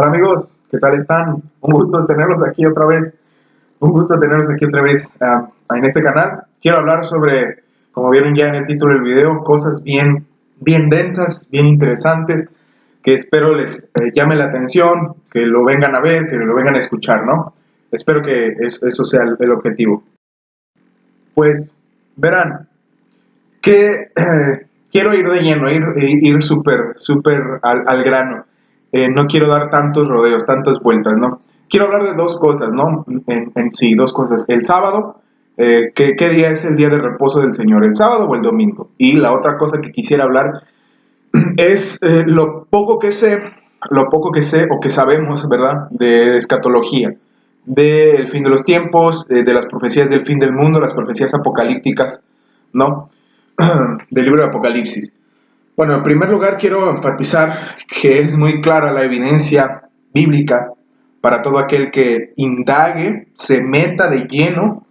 Hola amigos, ¿qué tal están? Un gusto tenerlos aquí otra vez. En este canal. Quiero hablar sobre, como vieron ya en el título del video, cosas bien densas, bien interesantes, que espero les llame la atención, que lo vengan a ver, que lo vengan a escuchar, ¿no? Espero que eso sea el objetivo. Pues verán, que quiero ir de lleno, ir súper al grano. No quiero dar tantos rodeos, tantas vueltas, ¿no? Quiero hablar de dos cosas, ¿no? En sí, dos cosas. El sábado, ¿qué día es el día de reposo del Señor? ¿El sábado o el domingo? Y la otra cosa que quisiera hablar es lo poco que sé o que sabemos, ¿verdad? De escatología, del fin de los tiempos, de las profecías del fin del mundo, las profecías apocalípticas, ¿no? Del libro de Apocalipsis. Bueno, en primer lugar quiero enfatizar que es muy clara la evidencia bíblica para todo aquel que indague, se meta de lleno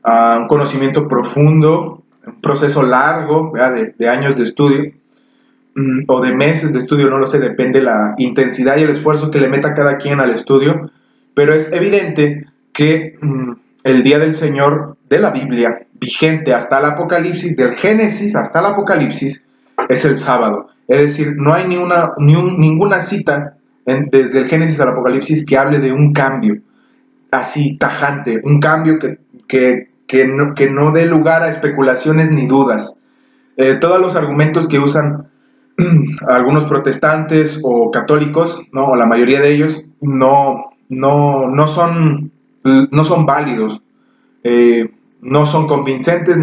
a un conocimiento profundo, un proceso largo, de años de estudio, o de meses de estudio, no lo sé, depende la intensidad y el esfuerzo que le meta cada quien al estudio, pero es evidente que el día del Señor de la Biblia, vigente hasta el Apocalipsis, del Génesis hasta el Apocalipsis, es el sábado. Es decir, no hay ninguna cita desde el Génesis al Apocalipsis que hable de un cambio así tajante, un cambio que no dé lugar a especulaciones ni dudas. Todos los argumentos que usan algunos protestantes o católicos, ¿no? O la mayoría de ellos, no son válidos, no son convincentes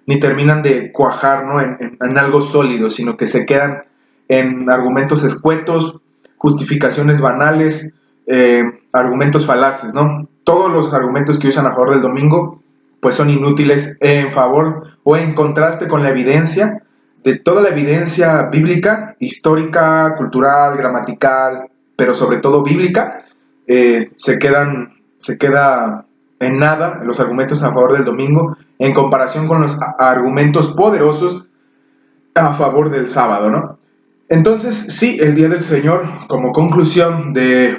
ni terminan de cuajar, ¿no? en algo sólido, sino que se quedan en argumentos escuetos, justificaciones banales, argumentos falaces, ¿no? Todos los argumentos que usan a favor del domingo pues son inútiles en favor o en contraste con la evidencia, de toda la evidencia bíblica, histórica, cultural, gramatical, pero sobre todo bíblica. Se queda en nada los argumentos a favor del domingo en comparación con los argumentos poderosos a favor del sábado, ¿no? Entonces, sí, el Día del Señor, como conclusión de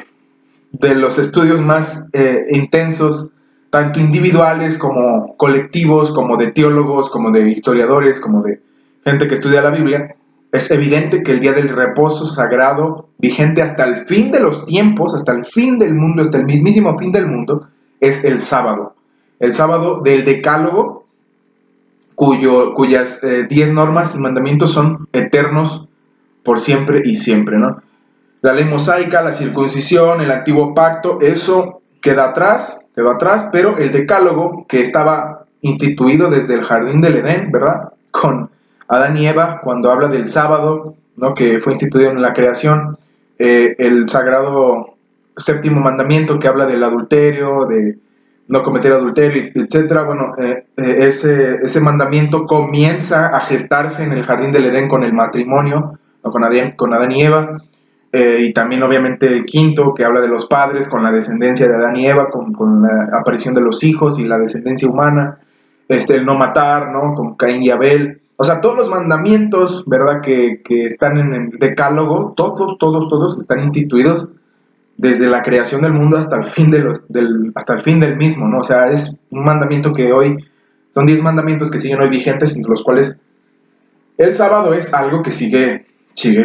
los estudios más intensos, tanto individuales como colectivos, como de teólogos, como de historiadores, como de gente que estudia la Biblia, es evidente que el día del reposo sagrado, vigente hasta el fin de los tiempos, hasta el fin del mundo, hasta el mismísimo fin del mundo, es el sábado. El sábado del Decálogo, cuyas 10 normas y mandamientos son eternos por siempre y siempre, ¿no? La ley mosaica, la circuncisión, el antiguo pacto, eso quedó atrás, pero el decálogo que estaba instituido desde el jardín del Edén, ¿verdad? Con Adán y Eva, cuando habla del sábado, ¿no? Que fue instituido en la creación, el sagrado séptimo mandamiento que habla del adulterio, de no cometer adulterio, etc. Bueno, ese mandamiento comienza a gestarse en el jardín del Edén con el matrimonio, ¿no? con Adán y Eva. Y también obviamente el quinto que habla de los padres con la descendencia de Adán y Eva, con la aparición de los hijos y la descendencia humana, el no matar, ¿no? Con Caín y Abel. O sea, todos los mandamientos, ¿verdad? Que están en el decálogo, todos están instituidos desde la creación del mundo hasta el fin hasta el fin del mismo, ¿no? O sea, es un mandamiento que hoy, son 10 mandamientos que siguen hoy vigentes, entre los cuales el sábado es algo que sigue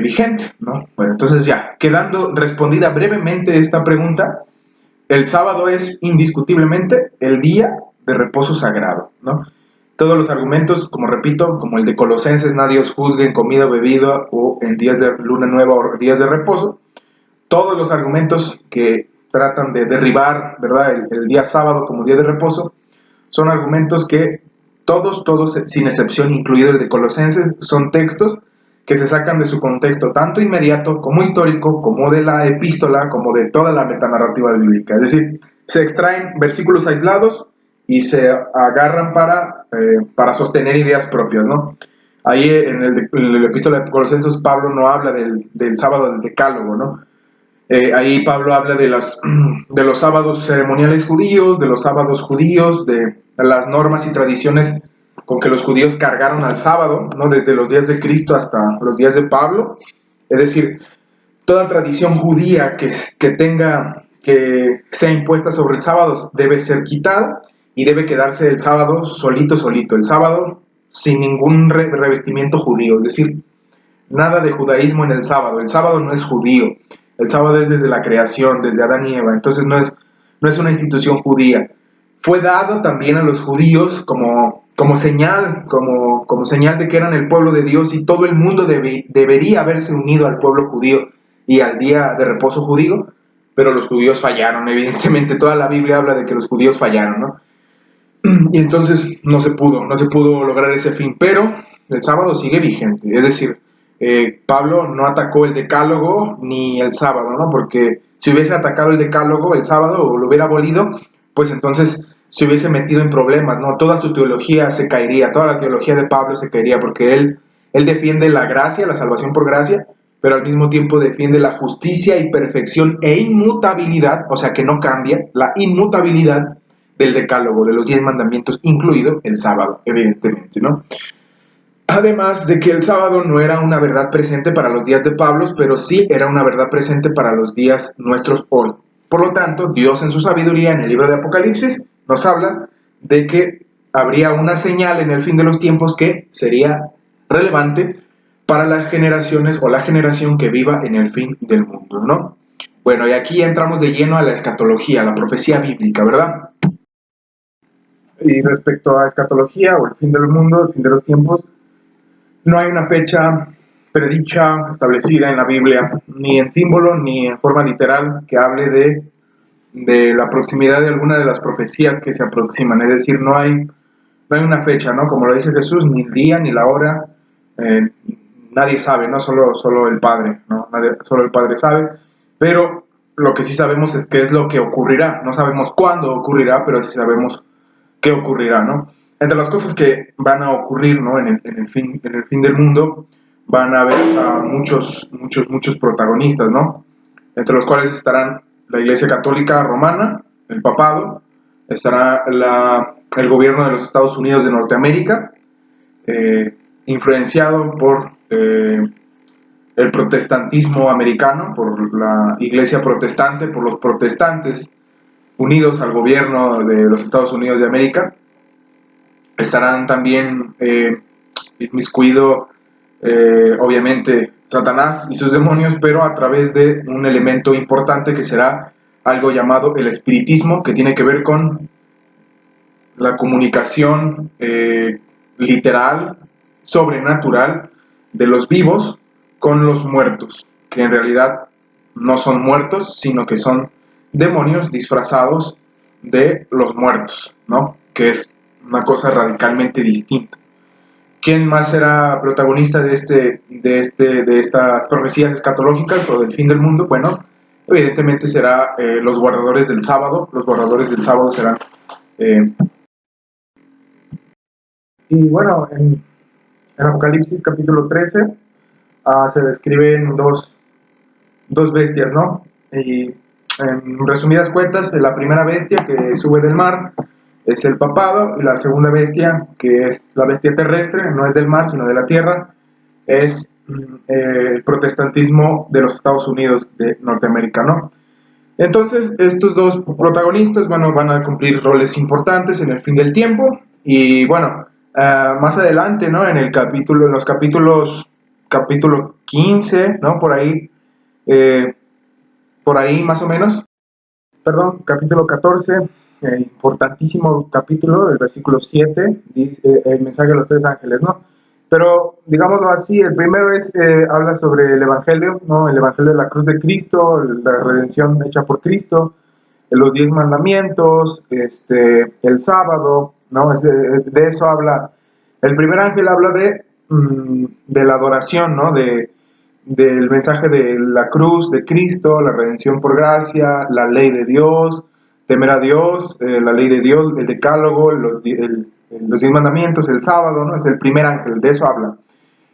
vigente, ¿no? Bueno, entonces ya, quedando respondida brevemente esta pregunta, el sábado es indiscutiblemente el día de reposo sagrado, ¿no? Todos los argumentos, como repito, como el de Colosenses, nadie os juzgue en comida o bebida o en días de luna nueva o días de reposo, todos los argumentos que tratan de derribar, ¿verdad?, el día sábado como día de reposo, son argumentos que todos, sin excepción, incluido el de Colosenses, son textos que se sacan de su contexto, tanto inmediato como histórico, como de la epístola, como de toda la metanarrativa bíblica. Es decir, se extraen versículos aislados y se agarran para sostener ideas propias, ¿no? Ahí en el epístola de Colosenses, Pablo no habla del sábado del decálogo, ¿no? Ahí Pablo habla de los sábados ceremoniales judíos, de los sábados judíos, de las normas y tradiciones con que los judíos cargaron al sábado, ¿no? Desde los días de Cristo hasta los días de Pablo. Es decir, toda tradición judía que sea impuesta sobre el sábado debe ser quitada y debe quedarse el sábado solito, el sábado sin ningún revestimiento judío, es decir, nada de judaísmo en el sábado no es judío, el sábado es desde la creación, desde Adán y Eva, entonces no es una institución judía. Fue dado también a los judíos como señal, como señal de que eran el pueblo de Dios y todo el mundo debería haberse unido al pueblo judío y al día de reposo judío, pero los judíos fallaron, evidentemente toda la Biblia habla de que los judíos fallaron, ¿no? Y entonces no se pudo lograr ese fin, pero el sábado sigue vigente, es decir, Pablo no atacó el decálogo ni el sábado, ¿no? Porque si hubiese atacado el decálogo el sábado o lo hubiera abolido, pues entonces se hubiese metido en problemas, ¿no? Toda su teología se caería, toda la teología de Pablo se caería, porque él defiende la gracia, la salvación por gracia, pero al mismo tiempo defiende la justicia y perfección e inmutabilidad, o sea que no cambia, la inmutabilidad del decálogo, de los 10 mandamientos, incluido el sábado, evidentemente, ¿no? Además de que el sábado no era una verdad presente para los días de Pablo, pero sí era una verdad presente para los días nuestros hoy. Por lo tanto, Dios en su sabiduría, en el libro de Apocalipsis, nos habla de que habría una señal en el fin de los tiempos que sería relevante para las generaciones o la generación que viva en el fin del mundo, ¿no? Bueno, y aquí entramos de lleno a la escatología, a la profecía bíblica, ¿verdad? Y respecto a escatología o el fin del mundo, el fin de los tiempos, no hay una fecha predicha, establecida en la Biblia, ni en símbolo ni en forma literal, que hable de la proximidad de alguna de las profecías que se aproximan. Es decir, no hay una fecha, ¿no? Como lo dice Jesús, ni el día ni la hora, eh, nadie sabe, ¿no? Solo el Padre, ¿no? Solo el Padre sabe, pero lo que sí sabemos es qué es lo que ocurrirá. No sabemos cuándo ocurrirá, pero sí sabemos qué ocurrirá, ¿no? Entre las cosas que van a ocurrir, ¿no? en el fin del mundo, van a haber muchos protagonistas, ¿no? Entre los cuales estarán la Iglesia Católica Romana, el Papado, estará el gobierno de los Estados Unidos de Norteamérica, influenciado por el protestantismo americano, por la Iglesia protestante, por los protestantes unidos al gobierno de los Estados Unidos de América. Estarán también inmiscuido, obviamente, Satanás y sus demonios, pero a través de un elemento importante que será algo llamado el espiritismo, que tiene que ver con la comunicación literal, sobrenatural, de los vivos con los muertos, que en realidad no son muertos, sino que son demonios disfrazados de los muertos, ¿no? Que es una cosa radicalmente distinta. ¿Quién más será protagonista de estas profecías escatológicas o del fin del mundo? Bueno, evidentemente será los guardadores del sábado. Los guardadores del sábado serán... y bueno, en Apocalipsis capítulo 13 se describen dos bestias, ¿no? Y en resumidas cuentas, la primera bestia que sube del mar es el papado, y la segunda bestia, que es la bestia terrestre, no es del mar, sino de la tierra, es el protestantismo de los Estados Unidos de Norteamérica, ¿no? Entonces, estos dos protagonistas, bueno, van a cumplir roles importantes en el fin del tiempo, y bueno, más adelante, ¿no? En los capítulo 15, ¿no? Por ahí más o menos, perdón, capítulo 14, importantísimo capítulo, el versículo 7, dice, el mensaje de los tres ángeles, ¿no? Pero, digámoslo así, el primero habla sobre el Evangelio, ¿no? El Evangelio de la cruz de Cristo, la redención hecha por Cristo, los 10 mandamientos, el sábado, ¿no? De eso habla. El primer ángel habla de la adoración, ¿no? Del mensaje de la cruz de Cristo, la redención por gracia, la ley de Dios, temer a Dios, la ley de Dios, el decálogo, los 10 mandamientos, el sábado, ¿no? Es el primer ángel, de eso habla.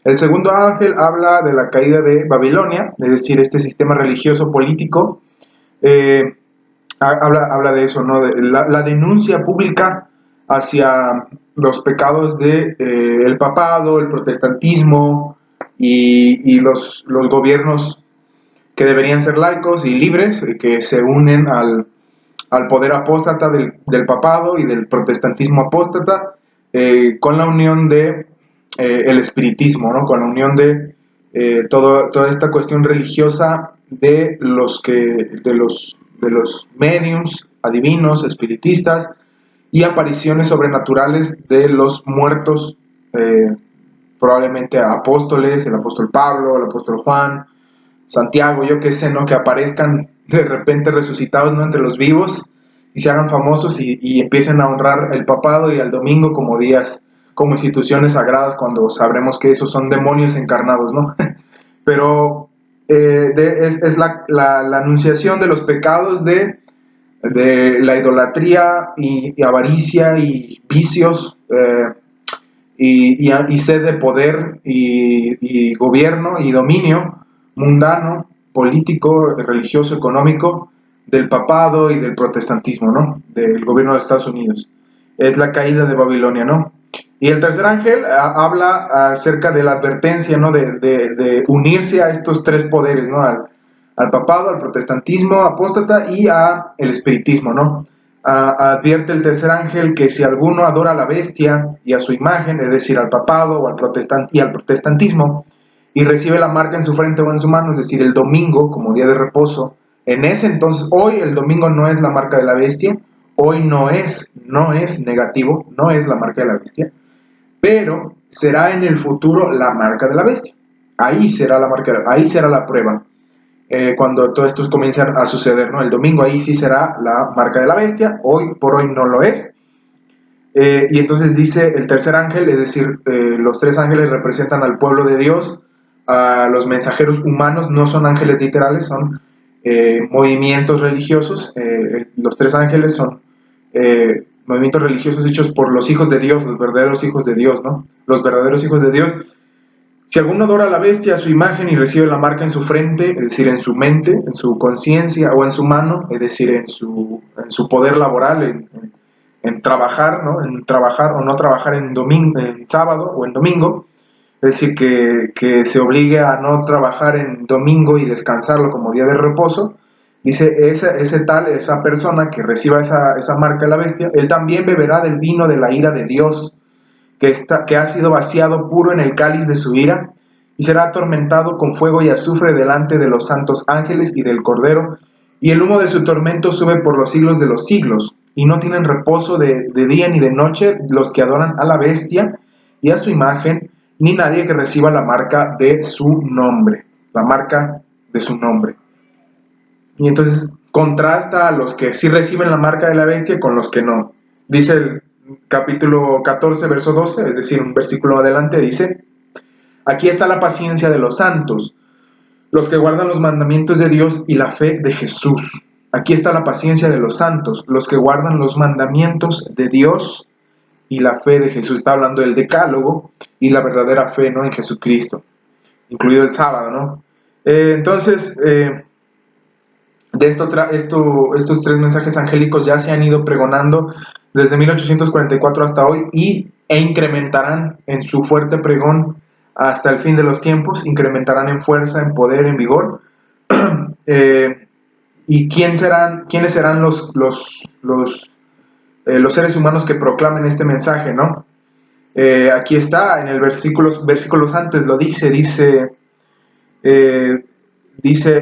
El segundo ángel habla de la caída de Babilonia, es decir, este sistema religioso político, habla de eso, ¿no? De la denuncia pública hacia los pecados de el papado, el protestantismo y los gobiernos que deberían ser laicos y libres, que se unen al poder apóstata del papado y del protestantismo apóstata, con la unión de el espiritismo, ¿no? Con la unión de toda esta cuestión religiosa de los mediums, adivinos, espiritistas y apariciones sobrenaturales de los muertos, probablemente apóstoles, el apóstol Pablo, el apóstol Juan, Santiago, yo qué sé, ¿no? Que aparezcan de repente resucitados, ¿no? Entre los vivos y se hagan famosos y empiecen a honrar el papado y al domingo como días, como instituciones sagradas, cuando sabremos que esos son demonios encarnados, ¿no? Pero es la anunciación de los pecados de la idolatría y avaricia y vicios, y sed de poder y gobierno y dominio mundano, político, religioso, económico, del papado y del protestantismo, ¿no? Del gobierno de Estados Unidos. Es la caída de Babilonia, ¿no? Y el tercer ángel habla acerca de la advertencia, ¿no? De unirse a estos tres poderes, ¿no? Al papado, al protestantismo apóstata y al espiritismo, ¿no? Advierte el tercer ángel que si alguno adora a la bestia y a su imagen, es decir, al papado o al protestantismo, y recibe la marca en su frente o en su mano, es decir, el domingo como día de reposo, en ese entonces, hoy el domingo no es la marca de la bestia, hoy no es negativo, no es la marca de la bestia, pero será en el futuro la marca de la bestia. Ahí será la marca, ahí será la prueba. Cuando todo esto comienza a suceder, ¿no? El domingo ahí sí será la marca de la bestia, hoy por hoy no lo es. Y entonces dice el tercer ángel, es decir, los tres ángeles representan al pueblo de Dios, a los mensajeros humanos, no son ángeles literales, son movimientos religiosos. Los tres ángeles son movimientos religiosos hechos por los hijos de Dios, los verdaderos hijos de Dios, ¿no? Los verdaderos hijos de Dios. Si alguno adora a la bestia, a su imagen, y recibe la marca en su frente, es decir, en su mente, en su conciencia, o en su mano, es decir, en su poder laboral, en trabajar, ¿no? En trabajar o no trabajar en sábado o en domingo, es decir, que se obligue a no trabajar en domingo y descansarlo como día de reposo, dice, esa persona que reciba esa marca de la bestia, él también beberá del vino de la ira de Dios, que ha sido vaciado puro en el cáliz de su ira, y será atormentado con fuego y azufre delante de los santos ángeles y del Cordero, y el humo de su tormento sube por los siglos de los siglos, y no tienen reposo de día ni de noche los que adoran a la bestia y a su imagen, ni nadie que reciba la marca de su nombre, la marca de su nombre. Y entonces contrasta a los que sí reciben la marca de la bestia con los que no. Dice el capítulo 14, verso 12, es decir, un versículo adelante, dice: aquí está la paciencia de los santos, los que guardan los mandamientos de Dios y la fe de Jesús. Aquí está la paciencia de los santos, los que guardan los mandamientos de Dios y la fe de Jesús. Está hablando del decálogo y la verdadera fe, ¿no? En Jesucristo, incluido el sábado, ¿no? Entonces, estos tres mensajes angélicos ya se han ido pregonando desde 1844 hasta hoy e incrementarán en su fuerte pregón hasta el fin de los tiempos, incrementarán en fuerza, en poder, en vigor. ¿Y quiénes serán los seres humanos que proclamen este mensaje, ¿no? Aquí está, en el versículos antes lo dice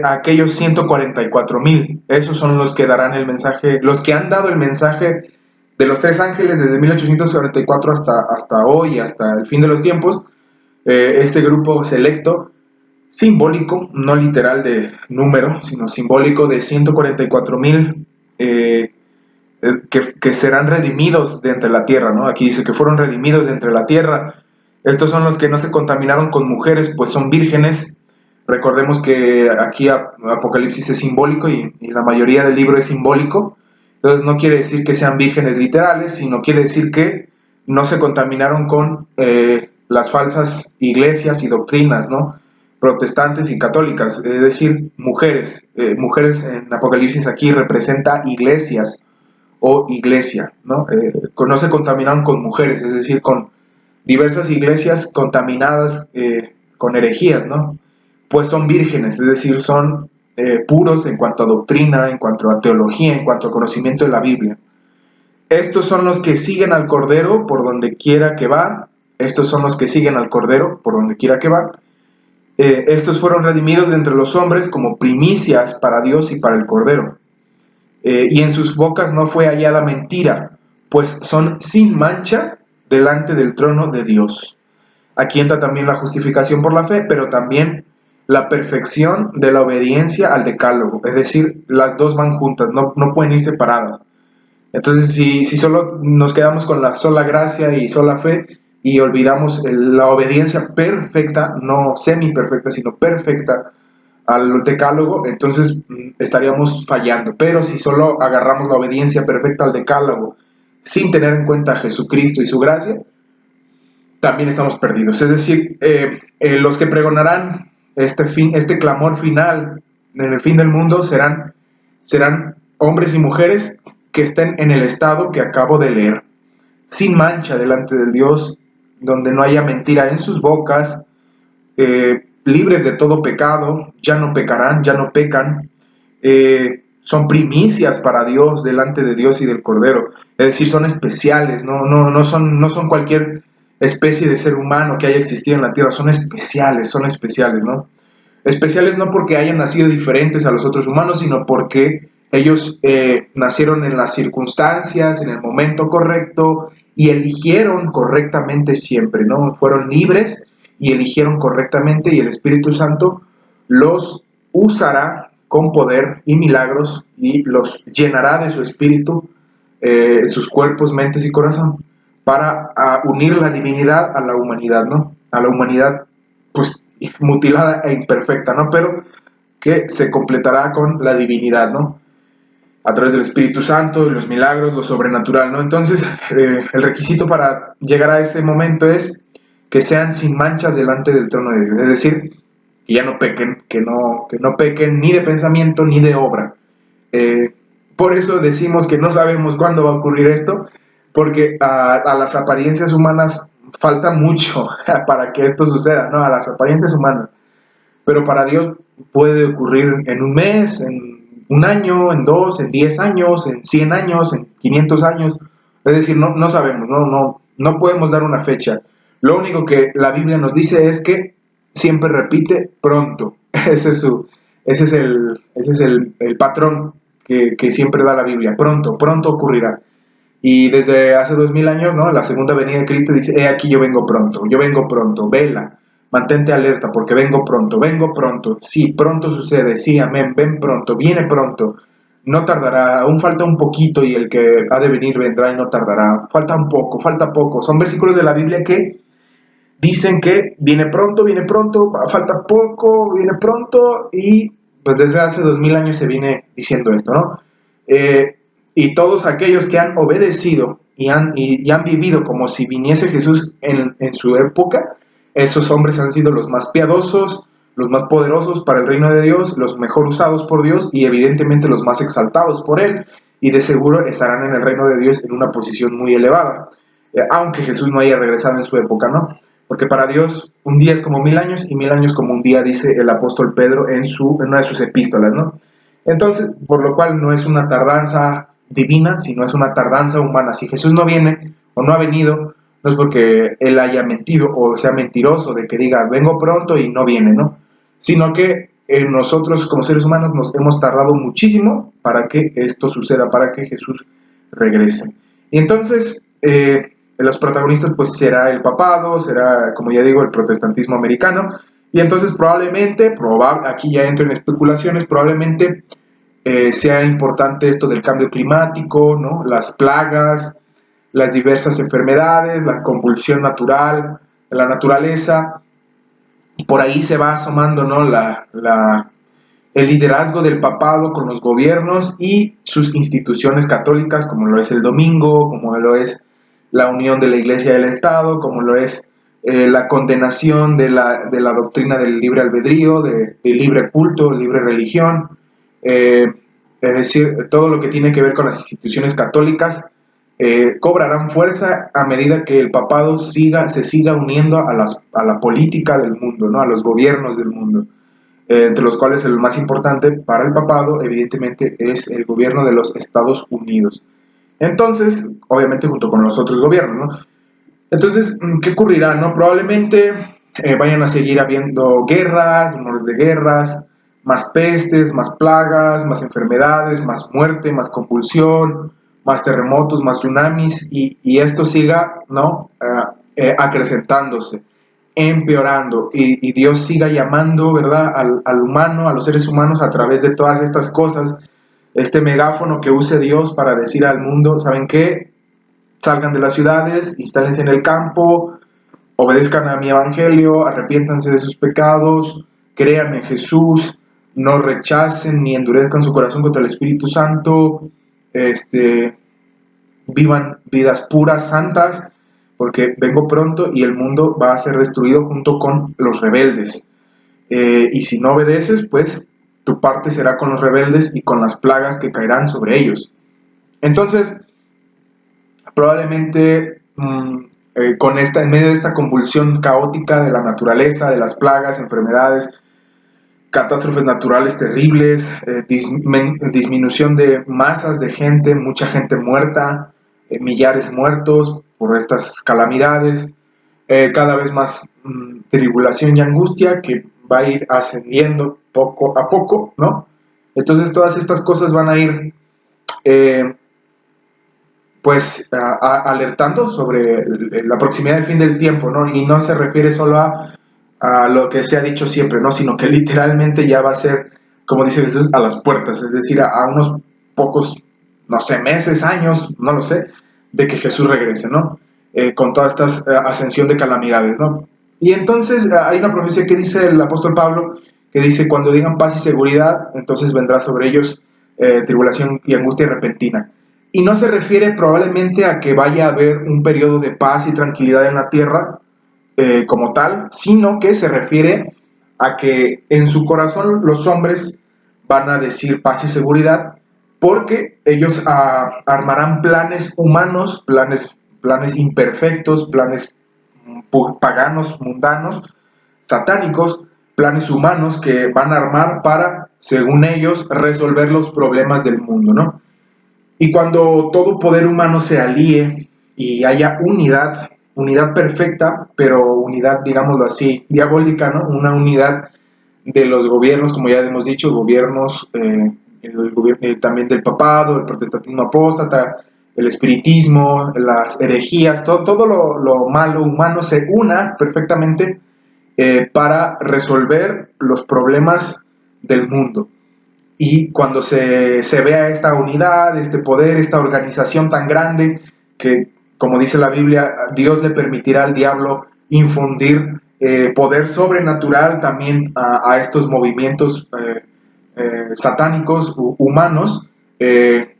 aquellos 144,000, esos son los que darán el mensaje, los que han dado el mensaje de los tres ángeles desde 1844 hasta hoy, hasta el fin de los tiempos. Este grupo selecto, simbólico, no literal de número, sino simbólico, de 144,000 que serán redimidos de entre la tierra, ¿no? Aquí dice que fueron redimidos de entre la tierra. Estos son los que no se contaminaron con mujeres, pues son vírgenes. Recordemos que aquí Apocalipsis es simbólico y la mayoría del libro es simbólico. Entonces no quiere decir que sean vírgenes literales, sino quiere decir que no se contaminaron con las falsas iglesias y doctrinas, ¿no? Protestantes y católicas, es decir, mujeres. Mujeres en Apocalipsis aquí representa iglesias o iglesia, ¿no? No se contaminaron con mujeres, es decir, con diversas iglesias contaminadas con herejías, ¿no? Pues son vírgenes, es decir, son puros en cuanto a doctrina, en cuanto a teología, en cuanto a conocimiento de la Biblia. Estos son los que siguen al Cordero por donde quiera que va. Estos son los que siguen al Cordero por donde quiera que va. Estos fueron redimidos de entre los hombres como primicias para Dios y para el Cordero. Y en sus bocas no fue hallada mentira, pues son sin mancha delante del trono de Dios. Aquí entra también la justificación por la fe, pero también la perfección de la obediencia al decálogo. Es decir, las dos van juntas, no pueden ir separadas. Entonces, si solo nos quedamos con la sola gracia y sola fe y olvidamos la obediencia perfecta, no semi-perfecta, sino perfecta al decálogo, entonces estaríamos fallando. Pero si solo agarramos la obediencia perfecta al decálogo sin tener en cuenta a Jesucristo y su gracia, también estamos perdidos. Es decir, los que pregonarán este clamor final en el fin del mundo serán hombres y mujeres que estén en el estado que acabo de leer, sin mancha delante de Dios, donde no haya mentira en sus bocas, libres de todo pecado, ya no pecarán, ya no pecan, son primicias para Dios delante de Dios y del Cordero. Es decir, son especiales, no son cualquier especie de ser humano que haya existido en la tierra, son especiales, ¿no? Especiales no porque hayan nacido diferentes a los otros humanos, sino porque ellos nacieron en las circunstancias, en el momento correcto y eligieron correctamente siempre, ¿no? Fueron libres y eligieron correctamente y el Espíritu Santo los usará con poder y milagros y los llenará de su espíritu, sus cuerpos, mentes y corazón, para unir la divinidad a la humanidad, ¿no? A la humanidad, pues, mutilada e imperfecta, ¿no? Pero que se completará con la divinidad, ¿no? A través del Espíritu Santo y los milagros, lo sobrenatural, ¿no? Entonces, el requisito para llegar a ese momento es que sean sin manchas delante del trono de Dios, es decir, que ya no pequen, que no pequen ni de pensamiento ni de obra. Por eso decimos que no sabemos cuándo va a ocurrir esto, porque a las apariencias humanas falta mucho para que esto suceda, ¿no? A las apariencias humanas. Pero para Dios puede ocurrir en un mes, en un año, en 2, en 10 años, en 100 años, en 500 años. Es decir, no sabemos, no podemos dar una fecha. Lo único que la Biblia nos dice es que siempre repite pronto. Ese es el patrón que siempre da la Biblia. Pronto ocurrirá. Y desde hace 2000 años, ¿no? La segunda venida de Cristo dice, he aquí yo vengo pronto, vela, mantente alerta porque vengo pronto, sí, pronto sucede, sí, amén, ven pronto, viene pronto, no tardará, aún falta un poquito y el que ha de venir vendrá y no tardará, falta poco, son versículos de la Biblia que dicen que viene pronto, falta poco, viene pronto y pues desde hace 2000 años se viene diciendo esto, ¿no? Y todos aquellos que han obedecido y han vivido como si viniese Jesús en su época, esos hombres han sido los más piadosos, los más poderosos para el reino de Dios, los mejor usados por Dios y evidentemente los más exaltados por Él, y de seguro estarán en el reino de Dios en una posición muy elevada, aunque Jesús no haya regresado en su época, ¿no? Porque para Dios un día es como 1000 años y 1000 años como un día, dice el apóstol Pedro en una de sus epístolas, ¿no? Entonces, por lo cual no es una tardanza divina, sino es una tardanza humana. Si Jesús no viene o no ha venido, no es porque Él haya mentido o sea mentiroso de que diga, vengo pronto y no viene, ¿no? Sino que nosotros como seres humanos nos hemos tardado muchísimo para que esto suceda, para que Jesús regrese. Y entonces, los protagonistas pues será el papado, será, como ya digo, el protestantismo americano, y entonces probablemente, aquí ya entro en especulaciones, probablemente sea importante esto del cambio climático, ¿no? Las plagas, las diversas enfermedades, la convulsión natural, la naturaleza, y por ahí se va asomando, ¿no? El liderazgo del papado con los gobiernos y sus instituciones católicas, como lo es el domingo, como lo es la unión de la Iglesia y del Estado, como lo es la condenación de la doctrina del libre albedrío, del libre culto, libre religión, es decir, todo lo que tiene que ver con las instituciones católicas cobrarán fuerza a medida que el papado se siga uniendo a la política del mundo, ¿no? A los gobiernos del mundo. entre los cuales el más importante para el papado, evidentemente, es el gobierno de los Estados Unidos. Entonces, obviamente junto con los otros gobiernos, ¿no? Entonces, ¿qué ocurrirá, no? Probablemente vayan a seguir habiendo guerras, rumores de guerras, más pestes, más plagas, más enfermedades, más muerte, más convulsión, más terremotos, más tsunamis, y esto siga, ¿no? Acrecentándose, empeorando, y Dios siga llamando, ¿verdad? Al humano, a los seres humanos, a través de todas estas cosas, este megáfono que use Dios para decir al mundo, ¿saben qué? Salgan de las ciudades, instálense en el campo, obedezcan a mi evangelio, arrepiéntanse de sus pecados, crean en Jesús, no rechacen ni endurezcan su corazón contra el Espíritu Santo, este, vivan vidas puras, santas, porque vengo pronto y el mundo va a ser destruido junto con los rebeldes. Y si no obedeces, pues tu parte será con los rebeldes y con las plagas que caerán sobre ellos. Entonces, probablemente en medio de esta convulsión caótica de la naturaleza, de las plagas, enfermedades, catástrofes naturales terribles, disminución de masas de gente, mucha gente muerta, millares muertos por estas calamidades, cada vez más tribulación y angustia que va a ir ascendiendo poco a poco, ¿no? Entonces todas estas cosas van a ir eh, pues alertando sobre la proximidad del fin del tiempo, ¿no? Y no se refiere solo a lo que se ha dicho siempre, ¿no? Sino que literalmente ya va a ser, como dice Jesús, a las puertas, es decir, a unos pocos, no sé, meses, años, no lo sé, de que Jesús regrese, ¿no? Con toda esta ascensión de calamidades, ¿no? Y entonces hay una profecía que dice el apóstol Pablo, que dice, cuando digan paz y seguridad, entonces vendrá sobre ellos tribulación y angustia repentina. Y no se refiere probablemente a que vaya a haber un periodo de paz y tranquilidad en la tierra como tal, sino que se refiere a que en su corazón los hombres van a decir paz y seguridad porque ellos armarán planes humanos, planes imperfectos, planes paganos, mundanos, satánicos, planes humanos que van a armar para, según ellos, resolver los problemas del mundo, ¿no? Y cuando todo poder humano se alíe y haya unidad perfecta, pero unidad, digámoslo así, diabólica, ¿no? Una unidad de los gobiernos, como ya hemos dicho, gobiernos también del papado, el protestantismo apóstata, el espiritismo, las herejías, todo lo malo humano se una perfectamente para resolver los problemas del mundo. Y cuando se vea esta unidad, este poder, esta organización tan grande, que como dice la Biblia, Dios le permitirá al diablo infundir poder sobrenatural también estos movimientos satánicos humanos,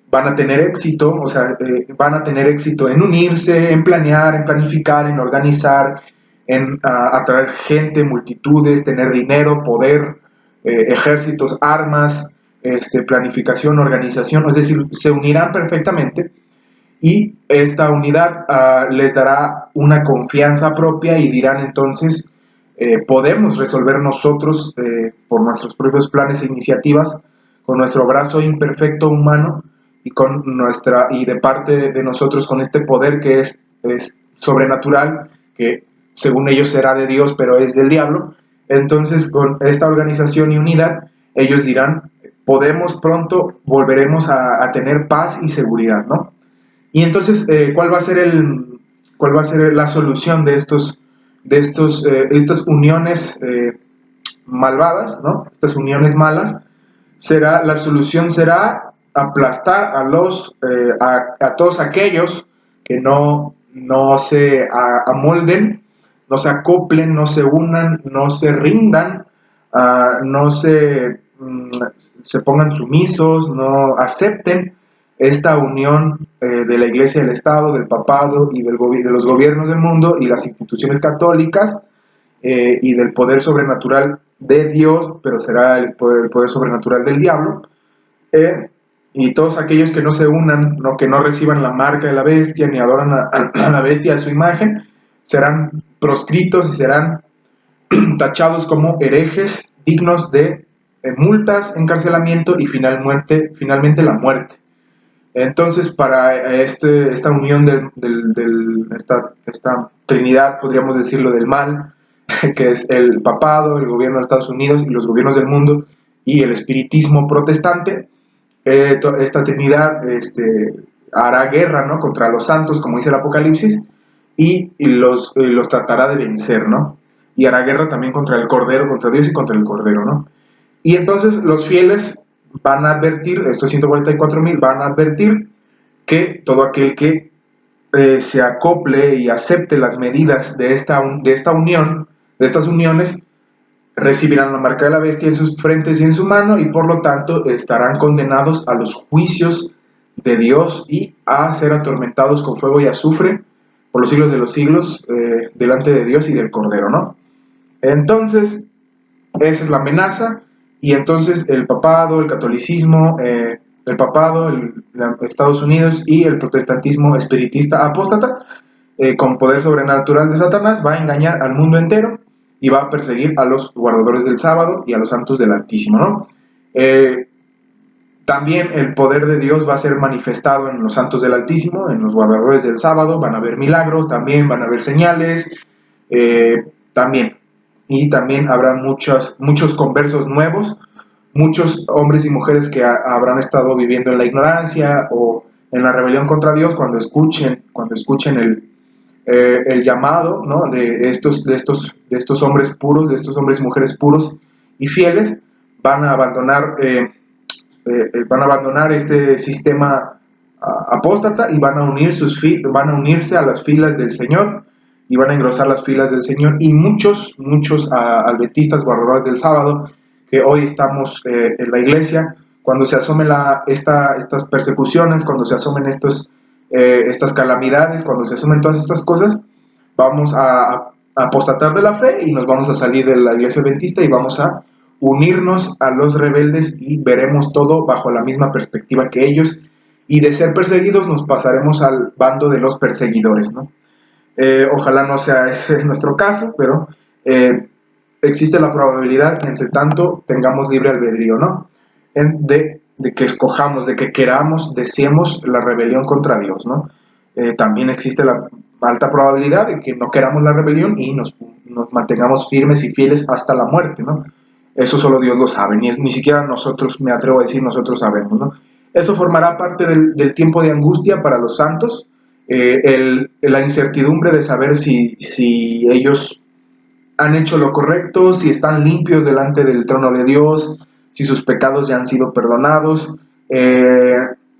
van a tener éxito, o sea, van a tener éxito en unirse, en planear, en planificar, en organizar, en atraer gente, multitudes, tener dinero, poder, ejércitos, armas, planificación, organización, es decir, se unirán perfectamente y esta unidad les dará una confianza propia y dirán entonces, podemos resolver nosotros por nuestros propios planes e iniciativas, con nuestro brazo imperfecto humano y de parte de nosotros con este poder que es sobrenatural, que según ellos será de Dios, pero es del diablo. Entonces, con esta organización y unidad, ellos dirán, podemos pronto, volveremos a tener paz y seguridad, ¿no? Y entonces, ¿cuál va a ser la solución estas uniones malvadas, ¿no? Estas uniones malas? La solución será aplastar a todos aquellos que no se amolden, no se acoplen, no se unan, no se rindan, no se pongan sumisos, no acepten esta unión de la Iglesia del Estado, del Papado y de los gobiernos del mundo y las instituciones católicas y del poder sobrenatural de Dios, pero será el poder sobrenatural del diablo. Y todos aquellos que no se unan, ¿no? Que no reciban la marca de la bestia, ni adoran a la bestia, a su imagen, serán proscritos y serán tachados como herejes dignos de multas, encarcelamiento y finalmente la muerte. Entonces, para esta unión esta trinidad, podríamos decirlo, del mal, que es el papado, el gobierno de Estados Unidos y los gobiernos del mundo, y el espiritismo protestante, esta trinidad hará guerra, ¿no?, contra los santos, como dice el Apocalipsis, y los tratará de vencer, ¿no? Y hará guerra también contra el Cordero, contra Dios y contra el Cordero, ¿no? Y entonces los fieles van a advertir, estos 144,000 van a advertir que todo aquel que se acople y acepte las medidas de esta unión, de estas uniones, recibirán la marca de la bestia en sus frentes y en su mano, y por lo tanto estarán condenados a los juicios de Dios y a ser atormentados con fuego y azufre por los siglos de los siglos, delante de Dios y del Cordero, ¿no? Entonces, esa es la amenaza. Y entonces el papado, el catolicismo, Estados Unidos y el protestantismo espiritista apóstata, con poder sobrenatural de Satanás, va a engañar al mundo entero y va a perseguir a los guardadores del sábado y a los santos del Altísimo, ¿no? También el poder de Dios va a ser manifestado en los santos del Altísimo, en los guardadores del sábado. Van a haber milagros, también van a haber señales, también. Y también habrá muchos conversos nuevos, muchos hombres y mujeres que habrán estado viviendo en la ignorancia o en la rebelión contra Dios, cuando escuchen el llamado, ¿no?, de estos hombres puros, de estos hombres y mujeres puros y fieles, van a abandonar este sistema apóstata y van a unirse a las filas del Señor, y van a engrosar las filas del Señor. Y muchos adventistas, guardadores del sábado, que hoy estamos en la iglesia, cuando se asomen estas persecuciones, cuando se asomen estas calamidades, cuando se asomen todas estas cosas, vamos a apostatar de la fe y nos vamos a salir de la iglesia adventista y vamos a unirnos a los rebeldes, y veremos todo bajo la misma perspectiva que ellos, y de ser perseguidos nos pasaremos al bando de los perseguidores, ¿no? Ojalá no sea ese nuestro caso, pero existe la probabilidad que entre tanto tengamos libre albedrío, ¿no? De que escojamos, de que queramos, deseemos la rebelión contra Dios, ¿no? También existe la alta probabilidad de que no queramos la rebelión y nos mantengamos firmes y fieles hasta la muerte, ¿no? Eso solo Dios lo sabe, ni siquiera nosotros, me atrevo a decir, nosotros sabemos, ¿no? Eso formará parte del tiempo de angustia para los santos, la incertidumbre de saber si ellos han hecho lo correcto, si están limpios delante del trono de Dios, si sus pecados ya han sido perdonados,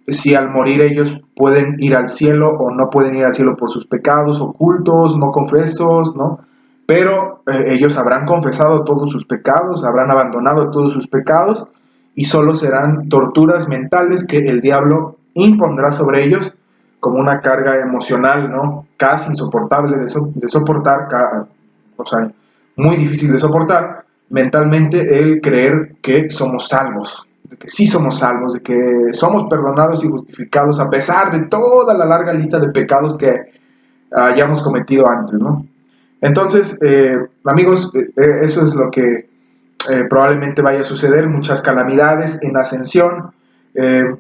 si al morir ellos pueden ir al cielo o no pueden ir al cielo por sus pecados ocultos, no confesos, ¿no? Pero ellos habrán confesado todos sus pecados, habrán abandonado todos sus pecados, y solo serán torturas mentales que el diablo impondrá sobre ellos como una carga emocional, ¿no?, casi insoportable de soportar, o sea, muy difícil de soportar mentalmente, el creer que somos salvos, de que sí somos salvos, de que somos perdonados y justificados a pesar de toda la larga lista de pecados que hayamos cometido antes, ¿no? Entonces, amigos, eso es lo que probablemente vaya a suceder: muchas calamidades en ascensión,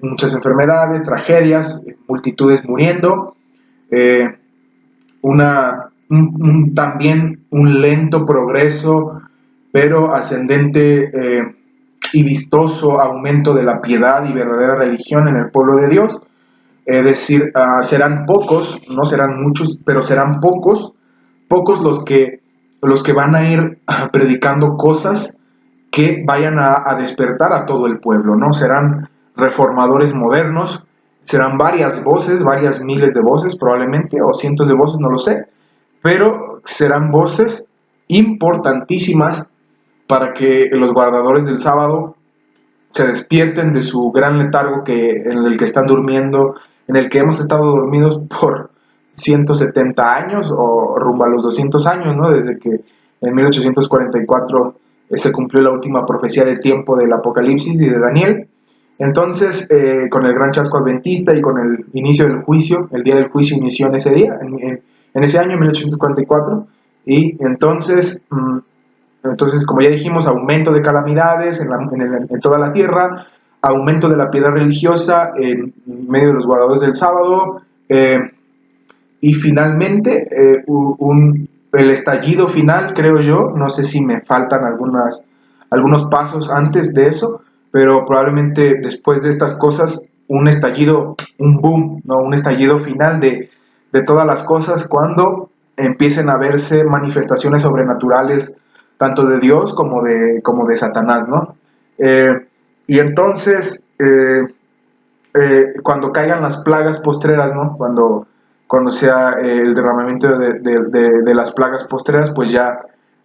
muchas enfermedades, tragedias, multitudes muriendo, también un lento progreso, pero ascendente y vistoso aumento de la piedad y verdadera religión en el pueblo de Dios. Es decir, serán pocos, no serán muchos, pero serán pocos los que van a ir predicando cosas que vayan a despertar a todo el pueblo, ¿no? Serán reformadores modernos, serán varias voces, varias miles de voces probablemente, o cientos de voces, no lo sé, pero serán voces importantísimas para que los guardadores del sábado se despierten de su gran letargo en el que están durmiendo, en el que hemos estado dormidos por 170 años o rumbo a los 200 años, ¿no? Desde que en 1844 se cumplió la última profecía de tiempo del Apocalipsis y de Daniel. Entonces, con el gran chasco adventista y con el inicio del juicio, el día del juicio inició en ese día, en ese año, 1844, y entonces Entonces, como ya dijimos, aumento de calamidades en toda la tierra, aumento de la piedad religiosa en medio de los guardadores del sábado, y finalmente el estallido final, creo yo, no sé si me faltan algunos pasos antes de eso, pero probablemente después de estas cosas, un estallido, un boom, ¿no? Un estallido final de todas las cosas cuando empiecen a verse manifestaciones sobrenaturales tanto de Dios como de Satanás, ¿no? Y entonces, cuando caigan las plagas postreras, ¿no? Cuando sea el derramamiento de las plagas postreras, pues ya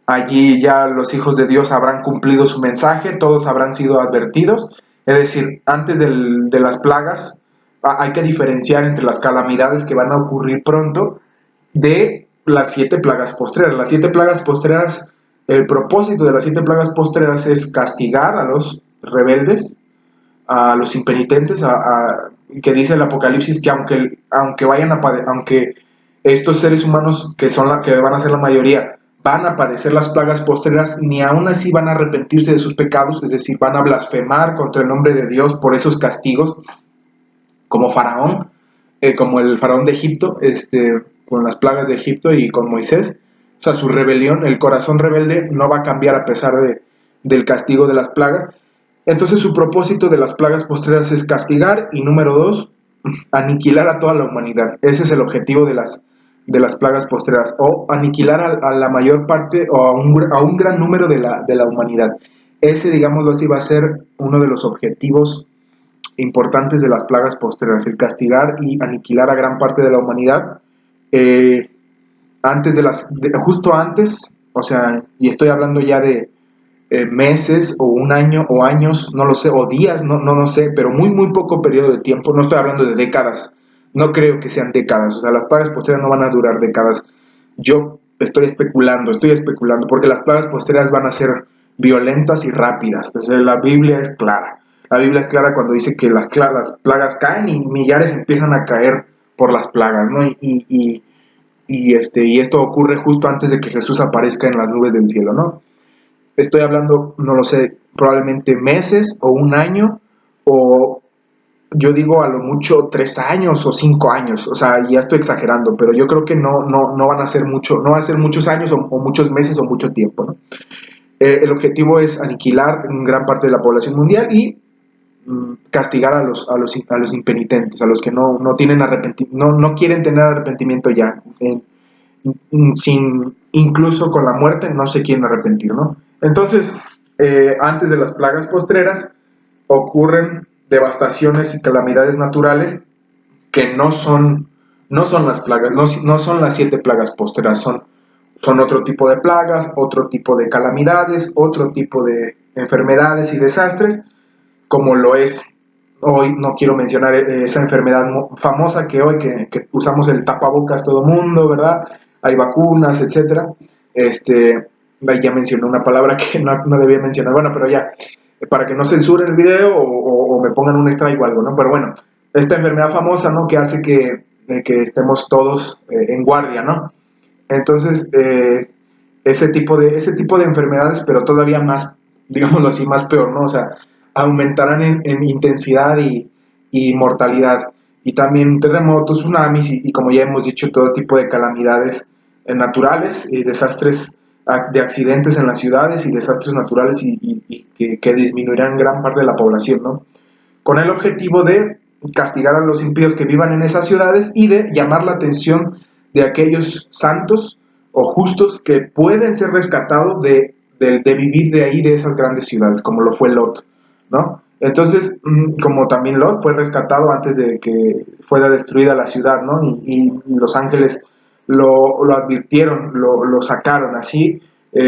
allí ya los hijos de Dios habrán cumplido su mensaje, todos habrán sido advertidos. Es decir, antes de las plagas hay que diferenciar entre las calamidades que van a ocurrir pronto de las 7 plagas postreras. Las 7 plagas postreras, el propósito de las 7 plagas postreras es castigar a los rebeldes, a los impenitentes, que dice el Apocalipsis que aunque estos seres humanos que van a ser la mayoría van a padecer las plagas postreras, ni aún así van a arrepentirse de sus pecados, es decir, van a blasfemar contra el nombre de Dios por esos castigos, como Faraón, como el Faraón de Egipto, con las plagas de Egipto y con Moisés. O sea, su rebelión, el corazón rebelde no va a cambiar a pesar del castigo de las plagas. Entonces su propósito de las plagas postreras es castigar y número 2, aniquilar a toda la humanidad. Ese es el objetivo de las plagas postreras, o aniquilar a la mayor parte o a un gran número de la humanidad. Ese, digámoslo así, va a ser uno de los objetivos importantes de las plagas postreras, el castigar y aniquilar a gran parte de la humanidad. Eh, justo antes, o sea, y estoy hablando ya de meses o un año o años, no lo sé, o días, no sé, pero muy, muy poco periodo de tiempo, no estoy hablando de décadas, no creo que sean décadas, o sea, las plagas postreras no van a durar décadas. Yo estoy especulando, porque las plagas postreras van a ser violentas y rápidas. Entonces, la Biblia es clara. La Biblia es clara cuando dice que las plagas caen y millares empiezan a caer por las plagas, ¿no? Y esto ocurre justo antes de que Jesús aparezca en las nubes del cielo, ¿no? Estoy hablando, no lo sé, probablemente meses o un año, o yo digo a lo mucho 3 años o 5 años, o sea, ya estoy exagerando, pero yo creo que no van a ser no van a ser muchos años o muchos meses o mucho tiempo, ¿no? El objetivo es aniquilar gran parte de la población mundial y castigar a los impenitentes, a los que no tienen no quieren tener arrepentimiento ya, incluso con la muerte no se quieren arrepentir, ¿no? Entonces, antes de las plagas postreras ocurren devastaciones y calamidades naturales que no son las plagas, no son las 7 plagas postreras, son otro tipo de plagas, otro tipo de calamidades, otro tipo de enfermedades y desastres, como lo es hoy. No quiero mencionar esa enfermedad famosa que hoy que usamos el tapabocas todo mundo, ¿verdad? Hay vacunas, etcétera. Ahí ya mencioné una palabra que no debía mencionar, bueno, pero ya, para que no censuren el video o me pongan un strike o algo, ¿no? Pero bueno, esta enfermedad famosa, ¿no? Que hace que estemos todos en guardia, ¿no? Entonces, ese tipo de enfermedades, pero todavía más, digámoslo así, más peor, ¿no? O sea, aumentarán en intensidad y mortalidad. Y también terremotos, tsunamis y como ya hemos dicho, todo tipo de calamidades naturales y desastres de accidentes en las ciudades y desastres naturales y que disminuirán gran parte de la población, ¿no? Con el objetivo de castigar a los impíos que vivan en esas ciudades y de llamar la atención de aquellos santos o justos que pueden ser rescatados de vivir de ahí, de esas grandes ciudades, como lo fue Lot, ¿no? Entonces, como también Lot fue rescatado antes de que fuera destruida la ciudad, ¿no? Y los ángeles lo advirtieron, lo sacaron. Así,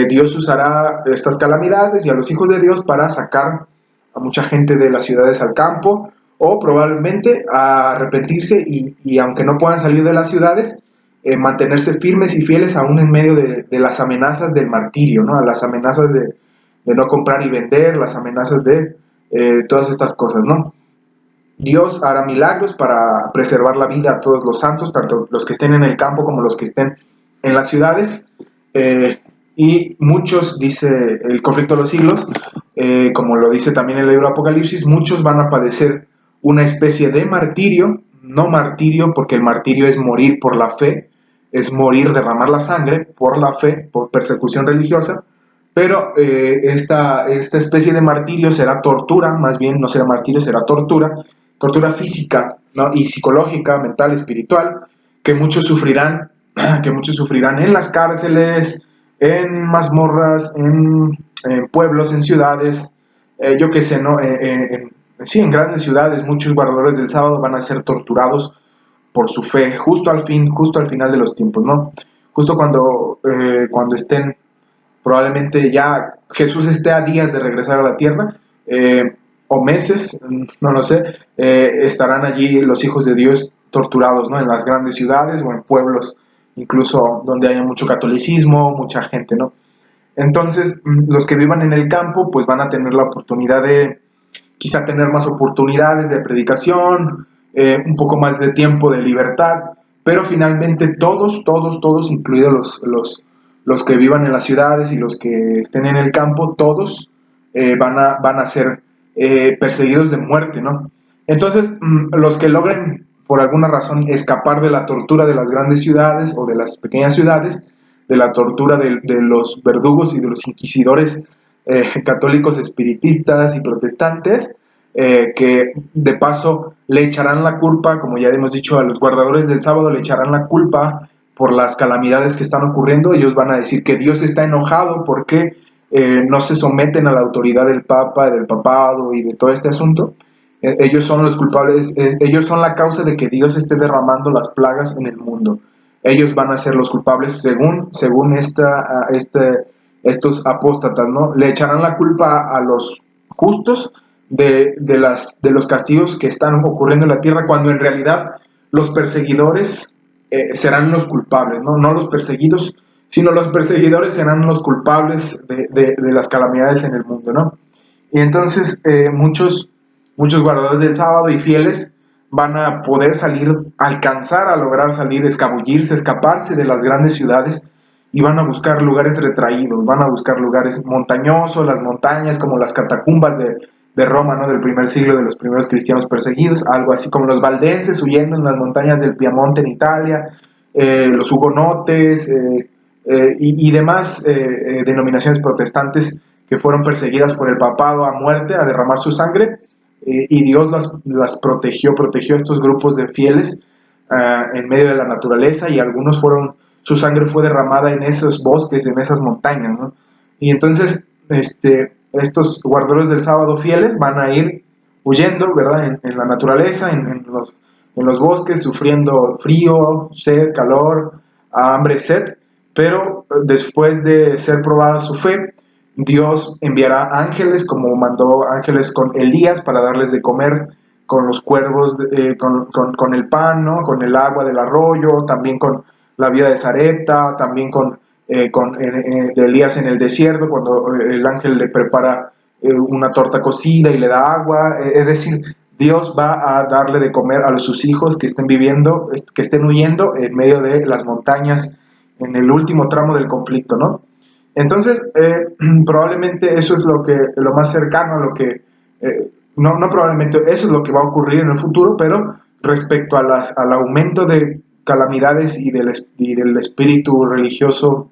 Dios usará estas calamidades y a los hijos de Dios para sacar a mucha gente de las ciudades al campo, o probablemente a arrepentirse y aunque no puedan salir de las ciudades, mantenerse firmes y fieles aún en medio de las amenazas del martirio, ¿no? Las amenazas de no comprar y vender, las amenazas de todas estas cosas, ¿no? Dios hará milagros para preservar la vida a todos los santos, tanto los que estén en el campo como los que estén en las ciudades. Y muchos, dice el conflicto de los siglos, como lo dice también el libro de Apocalipsis, muchos van a padecer una especie de martirio, no martirio porque el martirio es morir por la fe, es morir, derramar la sangre por la fe, por persecución religiosa, pero esta especie de martirio será tortura, más bien no será martirio, será tortura, tortura física, ¿no? Y psicológica, mental, espiritual, que muchos sufrirán, que muchos sufrirán en las cárceles, en mazmorras, en pueblos, en ciudades, yo qué sé, ¿no? Sí, en grandes ciudades, muchos guardadores del sábado van a ser torturados por su fe, justo al final de los tiempos, ¿no? Justo cuando estén, probablemente ya Jesús esté a días de regresar a la tierra, o meses, no lo sé, estarán allí los hijos de Dios torturados, ¿no? En las grandes ciudades o en pueblos, incluso donde haya mucho catolicismo, mucha gente, ¿no? Entonces, los que vivan en el campo, pues van a tener la oportunidad de quizá tener más oportunidades de predicación, un poco más de tiempo de libertad, pero finalmente todos, incluidos los que vivan en las ciudades y los que estén en el campo, todos van a ser perseguidos de muerte, ¿no? Entonces, los que logren por alguna razón escapar de la tortura de las grandes ciudades o de las pequeñas ciudades, de la tortura de los verdugos y de los inquisidores católicos espiritistas y protestantes, que de paso le echarán la culpa, como ya hemos dicho, a los guardadores del sábado, le echarán la culpa por las calamidades que están ocurriendo. Ellos van a decir que Dios está enojado porque no se someten a la autoridad del Papa, del papado y de todo este asunto. Ellos son los culpables, ellos son la causa de que Dios esté derramando las plagas en el mundo. Ellos van a ser los culpables según estos apóstatas, ¿no? Le echarán la culpa a los justos de los castigos que están ocurriendo en la tierra, cuando en realidad los perseguidores serán los culpables, ¿no? No los perseguidos, sino los perseguidores serán los culpables de las calamidades en el mundo, ¿no? Y entonces muchos guardadores del sábado y fieles van a poder salir, alcanzar a lograr salir, escabullirse, escaparse de las grandes ciudades y van a buscar lugares retraídos, van a buscar lugares montañosos, las montañas como las catacumbas de Roma, ¿no? Del primer siglo, de los primeros cristianos perseguidos, algo así como los valdenses huyendo en las montañas del Piamonte en Italia, los hugonotes y demás denominaciones protestantes que fueron perseguidas por el papado a muerte, a derramar su sangre, y Dios las protegió a estos grupos de fieles en medio de la naturaleza, y algunos su sangre fue derramada en esos bosques, en esas montañas, ¿no? Y entonces, estos guardadores del sábado fieles van a ir huyendo, ¿verdad? En la naturaleza, en los bosques, sufriendo frío, sed, calor, hambre, sed, pero después de ser probada su fe, Dios enviará ángeles, como mandó ángeles con Elías para darles de comer con los cuervos, con el pan, ¿no? Con el agua del arroyo, también con la vida de Sarepta, también de Elías en el desierto, cuando el ángel le prepara una torta cocida y le da agua. Es decir, Dios va a darle de comer a sus hijos que estén viviendo, que estén huyendo en medio de las montañas, en el último tramo del conflicto, ¿no? Entonces, probablemente eso es lo más cercano a lo que, no probablemente, eso es lo que va a ocurrir en el futuro, pero respecto al aumento de calamidades y del espíritu religioso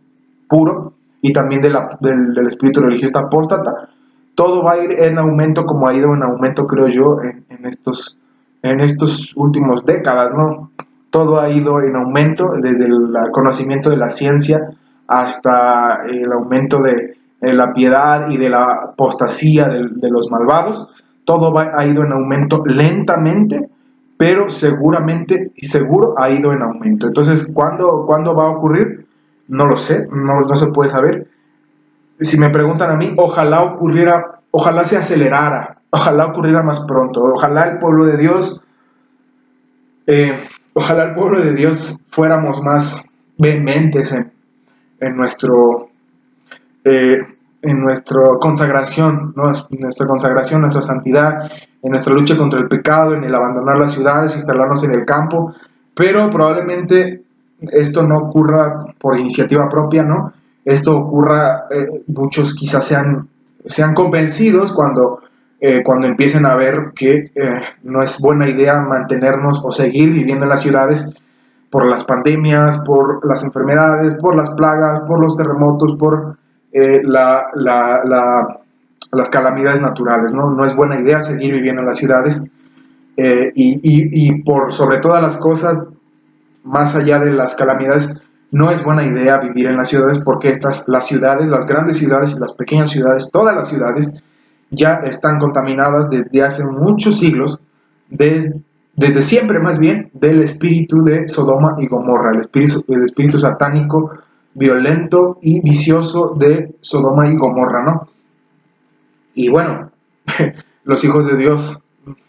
puro, y también del espíritu religioso apóstata, todo va a ir en aumento, como ha ido en aumento, creo yo, en estos últimos décadas, ¿no? Todo ha ido en aumento desde el conocimiento de la ciencia hasta el aumento de la piedad y de la apostasía de los malvados. Todo ha ido en aumento lentamente, pero seguramente y seguro ha ido en aumento. Entonces, ¿cuándo va a ocurrir? No lo sé, no se puede saber. Si me preguntan a mí, ojalá ocurriera, ojalá se acelerara, ojalá ocurriera más pronto, ojalá el pueblo de Dios, ojalá el pueblo de Dios fuéramos más vehementes en nuestro en nuestra consagración, ¿no? En nuestra consagración, nuestra santidad, en nuestra lucha contra el pecado, en el abandonar las ciudades, instalarnos en el campo, pero probablemente esto no ocurra por iniciativa propia, ¿no? esto ocurra, muchos quizás sean convencidos cuando empiecen a ver que no es buena idea mantenernos o seguir viviendo en las ciudades por las pandemias, por las enfermedades, por las plagas, por los terremotos, por las calamidades naturales, ¿no? No es buena idea seguir viviendo en las ciudades y por sobre todas las cosas, más allá de las calamidades, no es buena idea vivir en las ciudades porque las ciudades, las grandes ciudades y las pequeñas ciudades, todas las ciudades ya están contaminadas desde hace muchos siglos, desde siempre más bien, del espíritu de Sodoma y Gomorra, el espíritu satánico, violento y vicioso de Sodoma y Gomorra, ¿no? Y bueno, los hijos de Dios,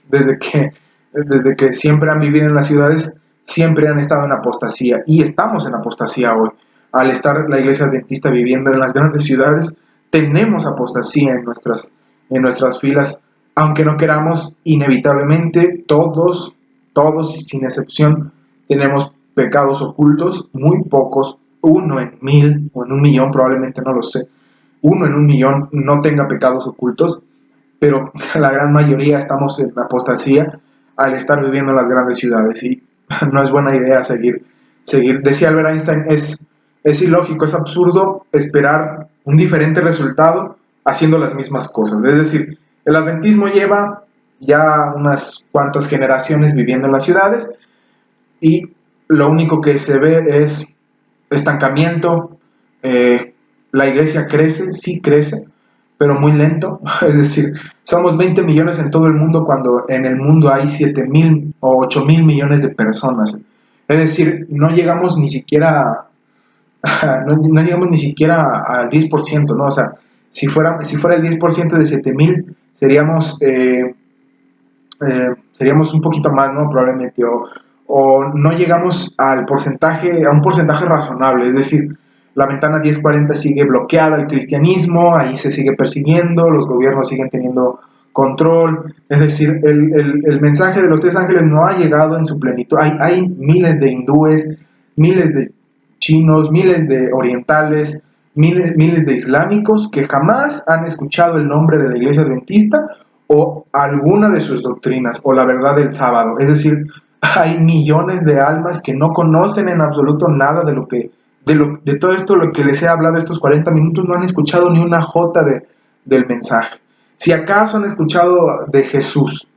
desde que, desde que siempre han vivido en las ciudades, siempre han estado en apostasía y estamos en apostasía hoy. Al estar la iglesia adventista viviendo en las grandes ciudades, tenemos apostasía en nuestras filas, aunque no queramos, inevitablemente todos sin excepción, tenemos pecados ocultos, muy pocos, 1 en 1000 o en 1 millón, probablemente no lo sé, 1 en 1 millón no tenga pecados ocultos, pero la gran mayoría estamos en apostasía al estar viviendo en las grandes ciudades y no es buena idea seguir. Decía Albert Einstein, es ilógico, es absurdo esperar un diferente resultado haciendo las mismas cosas. Es decir, el adventismo lleva ya unas cuantas generaciones viviendo en las ciudades y lo único que se ve es estancamiento. La iglesia crece, sí crece, pero muy lento. Es decir, somos 20 millones en todo el mundo cuando en el mundo hay 7,000 o 8,000 millones de personas. Es decir, no llegamos ni siquiera, no llegamos ni siquiera al 10%, ¿no? O sea, si fuera el 10% de 7,000, seríamos un poquito más, ¿no? Probablemente, o no llegamos a un porcentaje razonable, es decir, la ventana 1040 sigue bloqueada, el cristianismo, ahí se sigue persiguiendo, los gobiernos siguen teniendo control, es decir, el mensaje de los tres ángeles no ha llegado en su plenitud. Hay miles de hindúes, miles de chinos, miles de orientales, miles de islámicos que jamás han escuchado el nombre de la iglesia adventista o alguna de sus doctrinas o la verdad del sábado. Es decir, hay millones de almas que no conocen en absoluto nada de todo esto lo que les he hablado estos 40 minutos, no han escuchado ni una jota del mensaje. Si acaso han escuchado de Jesús,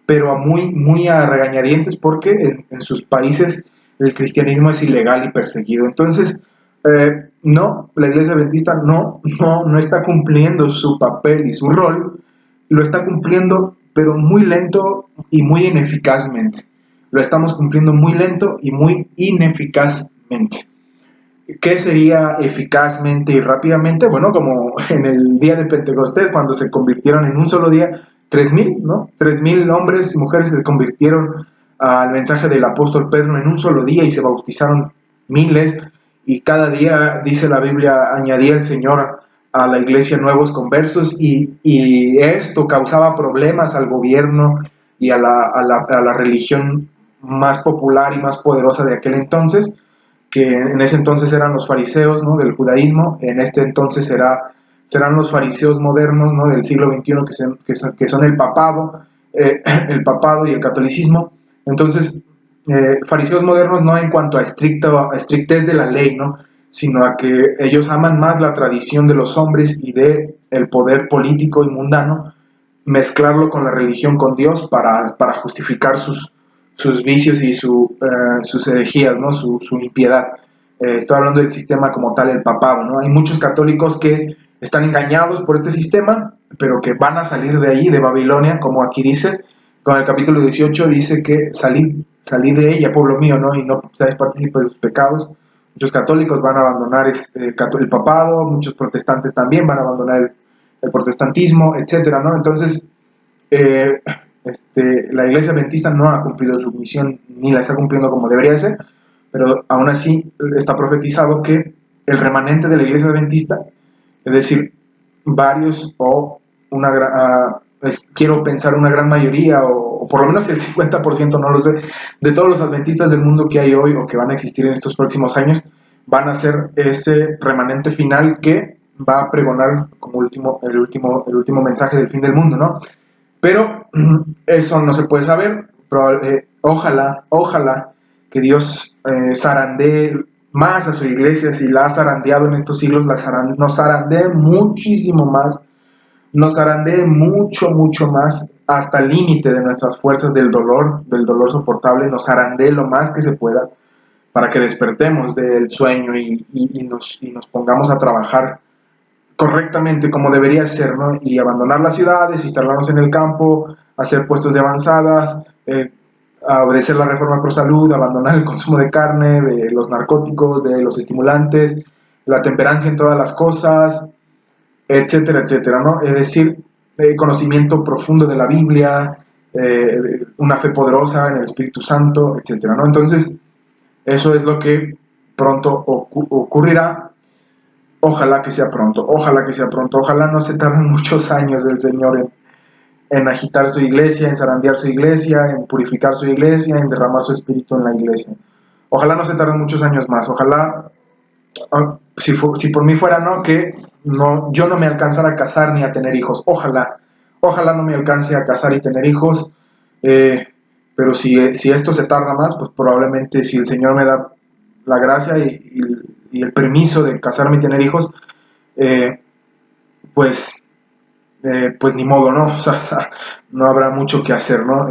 pero muy a regañadientes porque en sus países el cristianismo es ilegal y perseguido. Entonces, no, la iglesia adventista no está cumpliendo su papel y su rol, lo está cumpliendo, pero muy lento y muy ineficazmente. Lo estamos cumpliendo muy lento y muy ineficazmente. ¿Qué sería eficazmente y rápidamente? Bueno, como en el día de Pentecostés, cuando se convirtieron en un solo día 3,000, ¿no? 3,000 hombres y mujeres se convirtieron al mensaje del apóstol Pedro en un solo día y se bautizaron miles, y cada día, dice la Biblia, añadía el Señor a la iglesia nuevos conversos, y esto causaba problemas al gobierno y a la religión más popular y más poderosa de aquel entonces, que en ese entonces eran los fariseos, ¿no?, del judaísmo. En este entonces serán los fariseos modernos, ¿no?, del siglo XXI, que son el papado y el catolicismo. Entonces, fariseos modernos no en cuanto a estrictez de la ley, ¿no?, sino a que ellos aman más la tradición de los hombres y de el poder político y mundano, mezclarlo con la religión, con Dios, para justificar sus vicios y sus herejías, ¿no?, su impiedad. Estoy hablando del sistema como tal, el papado, ¿no? Hay muchos católicos que están engañados por este sistema, pero que van a salir de ahí, de Babilonia, como aquí dice, con el capítulo 18 dice que salid de ella, pueblo mío, ¿no?, y no seáis partícipes de sus pecados. Muchos católicos van a abandonar el papado, muchos protestantes también van a abandonar el protestantismo, etcétera, ¿no? Entonces, eh, la iglesia adventista no ha cumplido su misión ni la está cumpliendo como debería ser, pero aún así está profetizado que el remanente de la iglesia adventista, es decir, varios o quiero pensar una gran mayoría o por lo menos el 50%, no lo sé, de todos los adventistas del mundo que hay hoy o que van a existir en estos próximos años, van a ser ese remanente final que va a pregonar como el último mensaje del fin del mundo, ¿no? Pero eso no se puede saber. Ojalá que Dios zarandee más a su iglesia, si la ha zarandeado en estos siglos, nos zarandee muchísimo más, nos zarandee mucho más hasta el límite de nuestras fuerzas del dolor soportable, nos zarandee lo más que se pueda para que despertemos del sueño y nos pongamos a trabajar correctamente como debería ser, ¿no? Y abandonar las ciudades, instalarnos en el campo, hacer puestos de avanzadas, a obedecer la reforma pro salud, abandonar el consumo de carne, de los narcóticos, de los estimulantes, la temperancia en todas las cosas, etcétera, ¿no? Es decir, conocimiento profundo de la Biblia, una fe poderosa en el Espíritu Santo, etcétera, ¿no? Entonces, eso es lo que pronto ocurrirá. Ojalá que sea pronto, ojalá no se tarden muchos años el Señor en agitar su iglesia, en zarandear su iglesia, en purificar su iglesia, en derramar su espíritu en la iglesia. Ojalá no se tarden muchos años más, ojalá, si por mí fuera, ¿no? Que yo no me alcanzara a casar ni a tener hijos, ojalá no me alcance a casar y tener hijos, pero si esto se tarda más, pues probablemente si el Señor me da la gracia y el permiso de casarme y tener hijos, eh, pues, pues ni modo, ¿no? O sea, no habrá mucho que hacer, ¿no?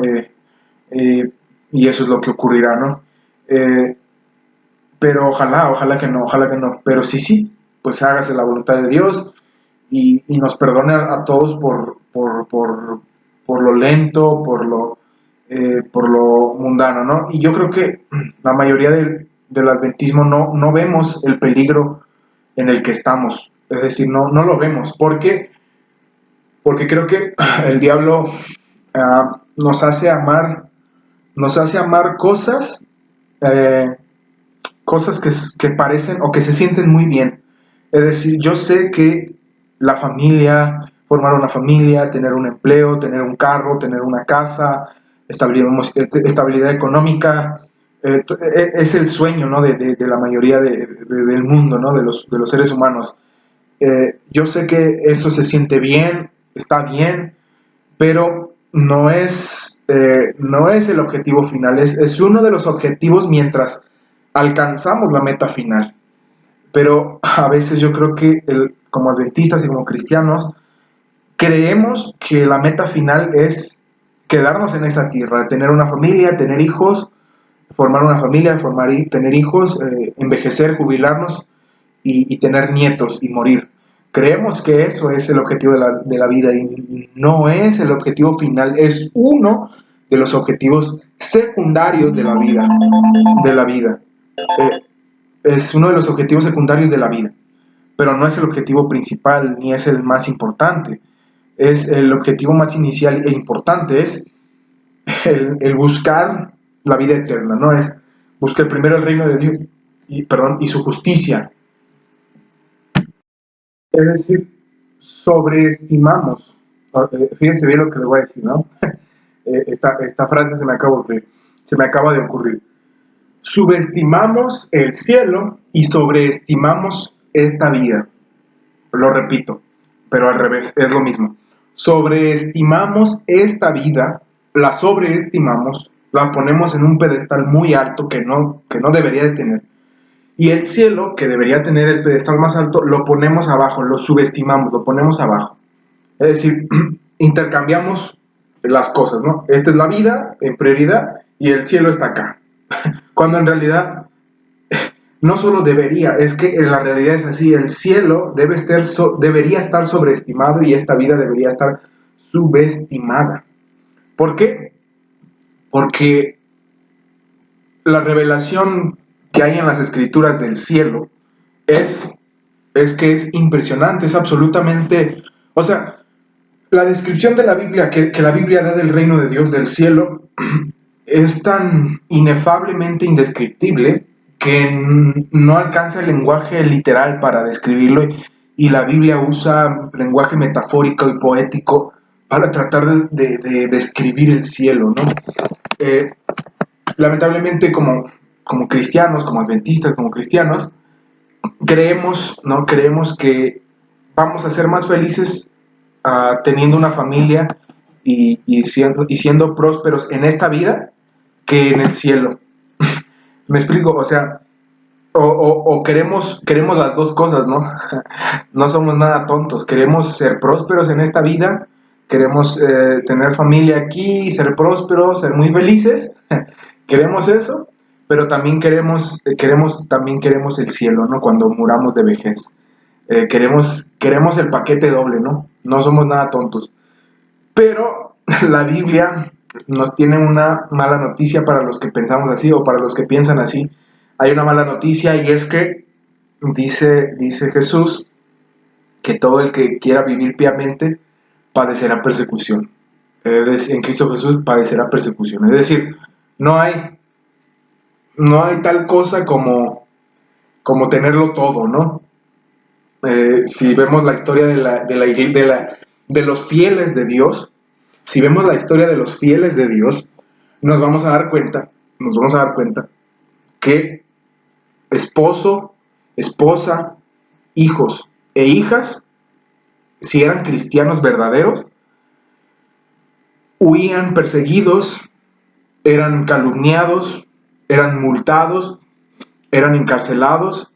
Y eso es lo que ocurrirá, ¿no? Pero ojalá que no, pero sí, pues hágase la voluntad de Dios y nos perdone a todos por lo lento, por lo mundano, ¿no? Y yo creo que la mayoría del adventismo no vemos el peligro en el que estamos, es decir, no lo vemos, porque creo que el diablo nos hace amar cosas, eh, cosas que parecen o que se sienten muy bien. Es decir, yo sé que la familia, formar una familia, tener un empleo, tener un carro, tener una casa, estabilidad económica, es el sueño, ¿no? de la mayoría del mundo, ¿no? de los seres humanos. Yo sé que eso se siente bien, está bien, pero no es el objetivo final, es uno de los objetivos mientras alcanzamos la meta final. Pero a veces yo creo que como adventistas y como cristianos creemos que la meta final es quedarnos en esta tierra, tener una familia, tener hijos, formar una familia, tener hijos, envejecer, jubilarnos y tener nietos y morir. Creemos que eso es el objetivo de la vida y no es el objetivo final, es uno de los objetivos secundarios de la vida. De la vida. Es uno de los objetivos secundarios de la vida, pero no es el objetivo principal ni es el más importante. Es el objetivo más inicial e importante, es el buscar la vida eterna, ¿no? Es buscar primero el reino de Dios y su justicia. Es decir, sobreestimamos, fíjense bien lo que les voy a decir, ¿no? Esta frase se me acaba de ocurrir. Subestimamos el cielo y sobreestimamos esta vida. Lo repito, pero al revés, es lo mismo. Sobreestimamos esta vida, la sobreestimamos, la ponemos en un pedestal muy alto que no debería de tener. Y el cielo, que debería tener el pedestal más alto, lo ponemos abajo, lo subestimamos, lo ponemos abajo. Es decir, intercambiamos las cosas, ¿no? Esta es la vida en prioridad y el cielo está acá. Cuando en realidad no solo debería, es que la realidad es así, el cielo debería estar sobreestimado y esta vida debería estar subestimada. ¿Por qué? Porque la revelación que hay en las escrituras del cielo es que es impresionante, es absolutamente, o sea, la descripción de la Biblia, que la Biblia da del reino de Dios, del cielo, es tan inefablemente indescriptible que no alcanza el lenguaje literal para describirlo y la Biblia usa lenguaje metafórico y poético para tratar de describir el cielo, ¿no? Lamentablemente como cristianos, como adventistas, como cristianos, creemos, ¿no? Creemos que vamos a ser más felices teniendo una familia y siendo prósperos en esta vida que en el cielo. ¿Me explico? O sea, o queremos las dos cosas, ¿no? No somos nada tontos, queremos ser prósperos en esta vida, queremos tener familia aquí, ser prósperos, ser muy felices, queremos eso, pero también también queremos el cielo, ¿no? Cuando muramos de vejez. Queremos el paquete doble, ¿no? No somos nada tontos. Pero la Biblia nos tiene una mala noticia para los que pensamos así o para los que piensan así. Hay una mala noticia y es que dice Jesús que todo el que quiera vivir piamente padecerá persecución. En Cristo Jesús padecerá persecución. Es decir, no hay, no hay tal cosa como tenerlo todo, ¿no? Si vemos la historia de los fieles de Dios, si vemos la historia de los fieles de Dios, nos vamos a dar cuenta que esposo, esposa, hijos e hijas, si eran cristianos verdaderos, huían perseguidos, eran calumniados, eran multados, eran encarcelados,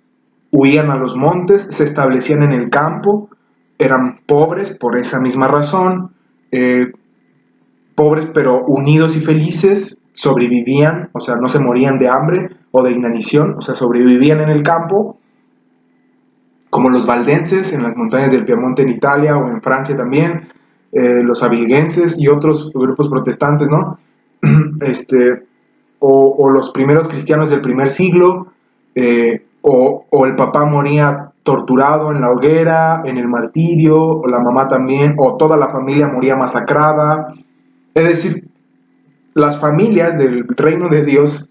huían a los montes, se establecían en el campo, eran pobres por esa misma razón, pobres pero unidos y felices, sobrevivían, o sea, no se morían de hambre o de inanición, o sea, sobrevivían en el campo, como los valdenses en las montañas del Piamonte en Italia o en Francia también, los abilguenses y otros grupos protestantes, ¿no? O los primeros cristianos del primer siglo, o el papá moría torturado en la hoguera, en el martirio, o la mamá también, o toda la familia moría masacrada. Es decir, las familias del reino de Dios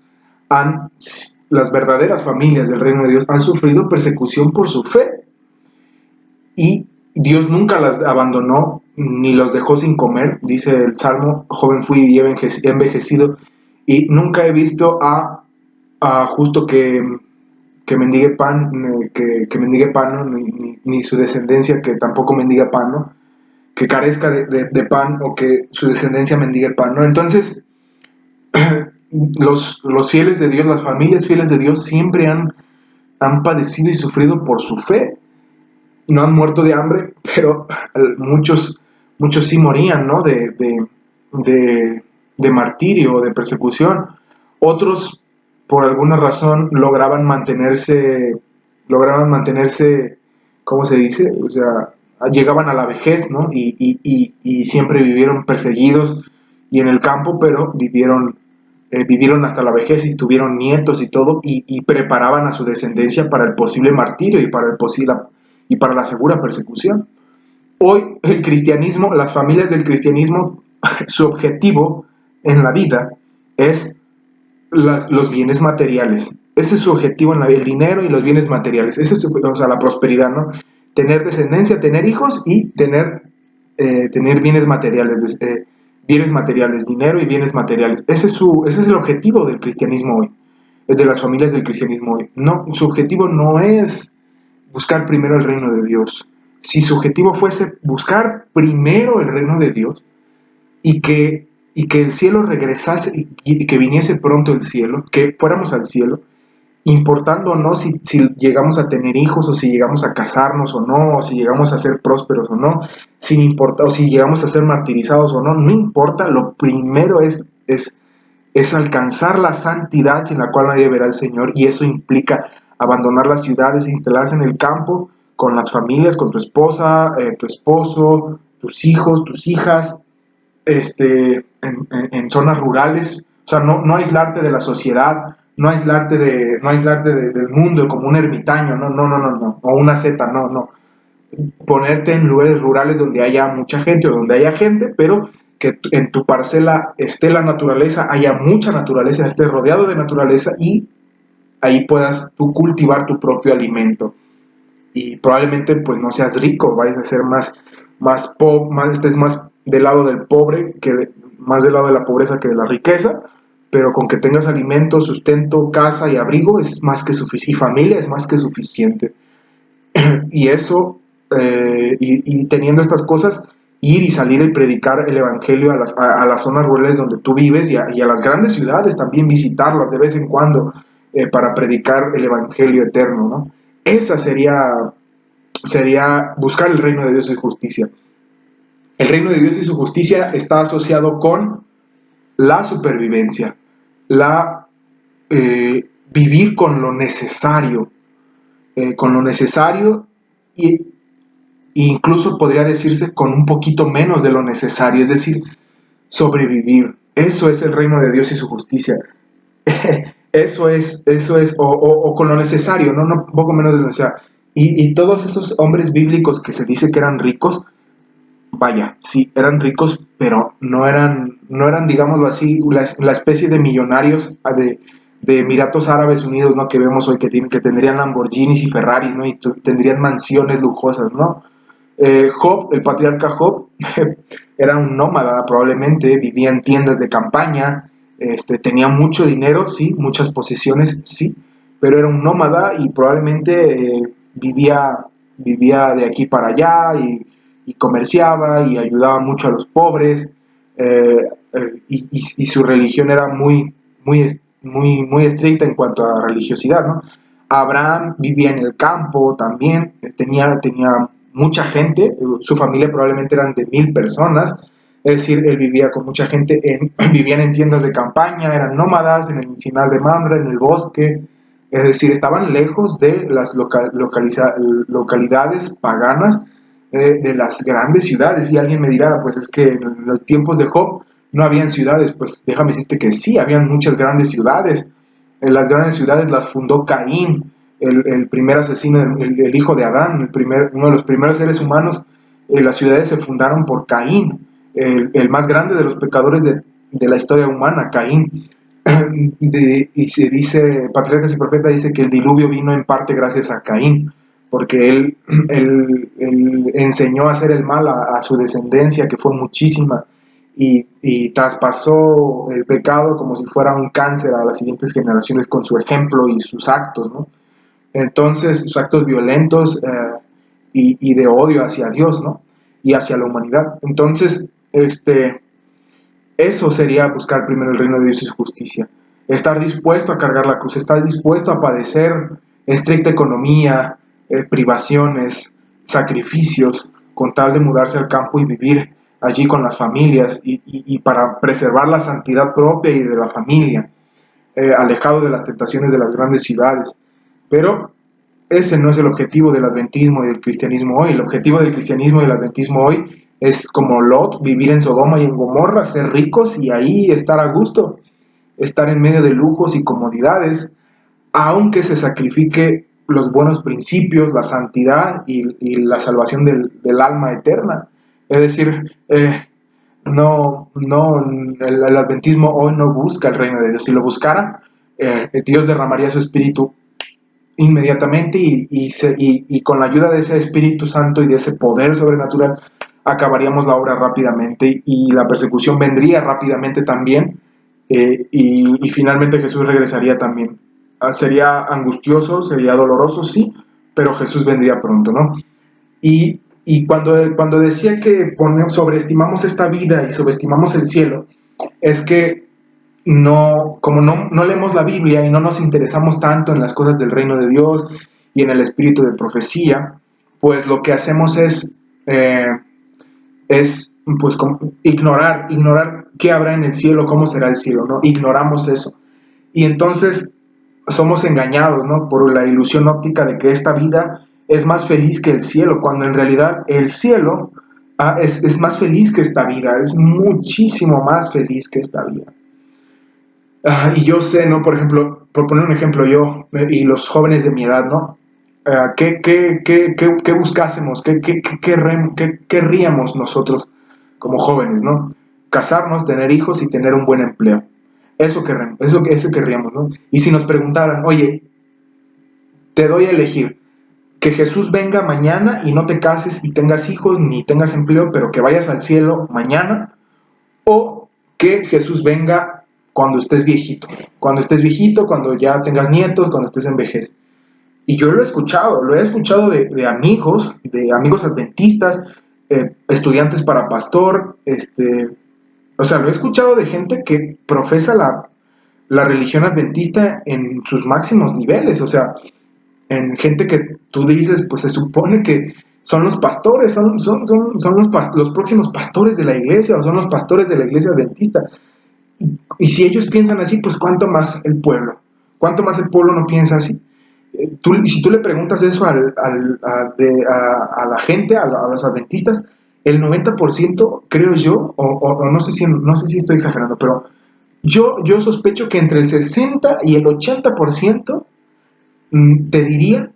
las verdaderas familias del reino de Dios han sufrido persecución por su fe. Y Dios nunca las abandonó ni los dejó sin comer, dice el Salmo, joven fui y he envejecido, y nunca he visto a justo que mendigue pan, que mendigue pan, ¿no? Ni su descendencia que tampoco mendiga pan, ¿no? Que carezca de pan o que su descendencia mendigue pan, ¿no? Entonces, los fieles de Dios, las familias fieles de Dios siempre han padecido y sufrido por su fe. No han muerto de hambre, pero muchos sí morían, ¿no? De martirio, de persecución. Otros, por alguna razón, lograban mantenerse, ¿cómo se dice? O sea, llegaban a la vejez, ¿no? Y siempre vivieron perseguidos y en el campo, pero vivieron hasta la vejez y tuvieron nietos y todo, y preparaban a su descendencia para el posible martirio y para la segura persecución. Hoy el cristianismo, las familias del cristianismo, su objetivo en la vida es los bienes materiales. Ese es su objetivo en la vida, el dinero y los bienes materiales. Ese es, o sea, la prosperidad, ¿no? Tener descendencia, tener hijos y tener bienes materiales, dinero y bienes materiales. Ese es el objetivo del cristianismo hoy, es de las familias del cristianismo hoy. No, su objetivo no es buscar primero el reino de Dios. Si su objetivo fuese buscar primero el reino de Dios y que el cielo regresase y que viniese pronto el cielo, que fuéramos al cielo, importando o no si llegamos a tener hijos o si llegamos a casarnos o no, o si llegamos a ser prósperos o no, sin importar, o si llegamos a ser martirizados o no, no importa, lo primero es alcanzar la santidad sin la cual nadie verá al Señor, y eso implica abandonar las ciudades e instalarse en el campo con las familias, con tu esposa, tu esposo, tus hijos, tus hijas, en zonas rurales, o sea, no aislarte de la sociedad, no aislarte del mundo como un ermitaño, no, o una seta, no. Ponerte en lugares rurales donde haya mucha gente o donde haya gente, pero que en tu parcela esté la naturaleza, haya mucha naturaleza, estés rodeado de naturaleza y ahí puedas tú cultivar tu propio alimento. Y probablemente pues no seas rico, vayas a ser estés más del lado del pobre, más del lado de la pobreza que de la riqueza, pero con que tengas alimento, sustento, casa y abrigo es más que suficiente, y familia es más que suficiente. Y eso, y teniendo estas cosas, ir y salir y predicar el Evangelio a las zonas rurales donde tú vives y a las grandes ciudades, también visitarlas de vez en cuando para predicar el Evangelio eterno, ¿no? Esa sería buscar el reino de Dios y su justicia. El reino de Dios y su justicia está asociado con la supervivencia, la vivir con lo necesario y incluso podría decirse con un poquito menos de lo necesario, es decir, sobrevivir. Eso es el reino de Dios y su justicia. O con lo necesario, ¿no? Un poco menos de lo necesario. Y todos esos hombres bíblicos que se dice que eran ricos, vaya, sí, eran ricos, pero no eran digámoslo así, la especie de millonarios de Emiratos Árabes Unidos, ¿no? Que vemos hoy que tendrían Lamborghinis y Ferraris, ¿no? Y tendrían mansiones lujosas, ¿no? Job, el patriarca Job, era un nómada probablemente, vivía en tiendas de campaña, tenía mucho dinero, sí, muchas posesiones, sí, pero era un nómada y probablemente vivía de aquí para allá y comerciaba y ayudaba mucho a los pobres, y su religión era muy estricta en cuanto a religiosidad, ¿no? Abraham vivía en el campo también, tenía mucha gente, su familia probablemente eran de 1000 personas, es decir, él vivía con mucha gente, vivían en tiendas de campaña, eran nómadas en el encinar de Mamre, en el bosque, es decir, estaban lejos de las localidades paganas de las grandes ciudades. Y alguien me dirá, pues es que en los tiempos de Job no habían ciudades, pues déjame decirte que sí, habían muchas grandes ciudades. Las grandes ciudades las fundó Caín, el primer asesino, el hijo de Adán, uno de los primeros seres humanos. Las ciudades se fundaron por Caín, el más grande de los pecadores de la historia humana, Caín. Y se dice, Patriarcas y Profetas dice que el diluvio vino en parte gracias a Caín, porque él enseñó a hacer el mal a su descendencia, que fue muchísima, y traspasó el pecado como si fuera un cáncer a las siguientes generaciones con su ejemplo y sus actos, ¿no? Entonces, sus actos violentos y de odio hacia Dios, ¿no? Y hacia la humanidad. Entonces, eso sería buscar primero el reino de Dios y su justicia. Estar dispuesto a cargar la cruz, estar dispuesto a padecer estricta economía, privaciones, sacrificios, con tal de mudarse al campo y vivir allí con las familias y para preservar la santidad propia y de la familia, alejado de las tentaciones de las grandes ciudades. Pero ese no es el objetivo del adventismo y del cristianismo hoy. El objetivo del cristianismo y del adventismo hoy es como Lot, vivir en Sodoma y en Gomorra, ser ricos y ahí estar a gusto, estar en medio de lujos y comodidades, aunque se sacrifique los buenos principios, la santidad y la salvación del alma eterna. Es decir, el adventismo hoy no busca el reino de Dios. Si lo buscara, Dios derramaría su espíritu inmediatamente y con la ayuda de ese Espíritu Santo y de ese poder sobrenatural acabaríamos la obra rápidamente y la persecución vendría rápidamente también, y finalmente Jesús regresaría también. Sería angustioso, sería doloroso, sí, pero Jesús vendría pronto, ¿no? Y cuando decía que sobreestimamos esta vida y subestimamos el cielo, es que como no leemos la Biblia y no nos interesamos tanto en las cosas del reino de Dios y en el espíritu de profecía, pues lo que hacemos es pues, ignorar qué habrá en el cielo, cómo será el cielo, ¿no? Ignoramos eso. Y entonces somos engañados, ¿no? Por la ilusión óptica de que esta vida es más feliz que el cielo, cuando en realidad el cielo es más feliz que esta vida, es muchísimo más feliz que esta vida. Y yo sé, ¿no? Por ejemplo, por poner un ejemplo yo y los jóvenes de mi edad, ¿no? ¿Qué buscásemos? ¿Qué querríamos nosotros como jóvenes, ¿no? Casarnos, tener hijos y tener un buen empleo. Eso querríamos, ¿no? Y si nos preguntaran, oye, te doy a elegir que Jesús venga mañana y no te cases y tengas hijos ni tengas empleo, pero que vayas al cielo mañana, o que Jesús venga cuando estés viejito, cuando ya tengas nietos, cuando estés en vejez. Y yo lo he escuchado de amigos adventistas, estudiantes para pastor, o sea, lo he escuchado de gente que profesa la religión adventista en sus máximos niveles, o sea, en gente que tú dices, pues se supone que son los pastores, los próximos pastores de la iglesia, o son los pastores de la iglesia adventista. Y si ellos piensan así, pues cuánto más el pueblo, cuánto más el pueblo no piensa así. Si tú le preguntas eso a la gente, a los adventistas, el 90%, creo yo, o no sé si estoy exagerando, pero yo sospecho que entre el 60 y el 80% te diría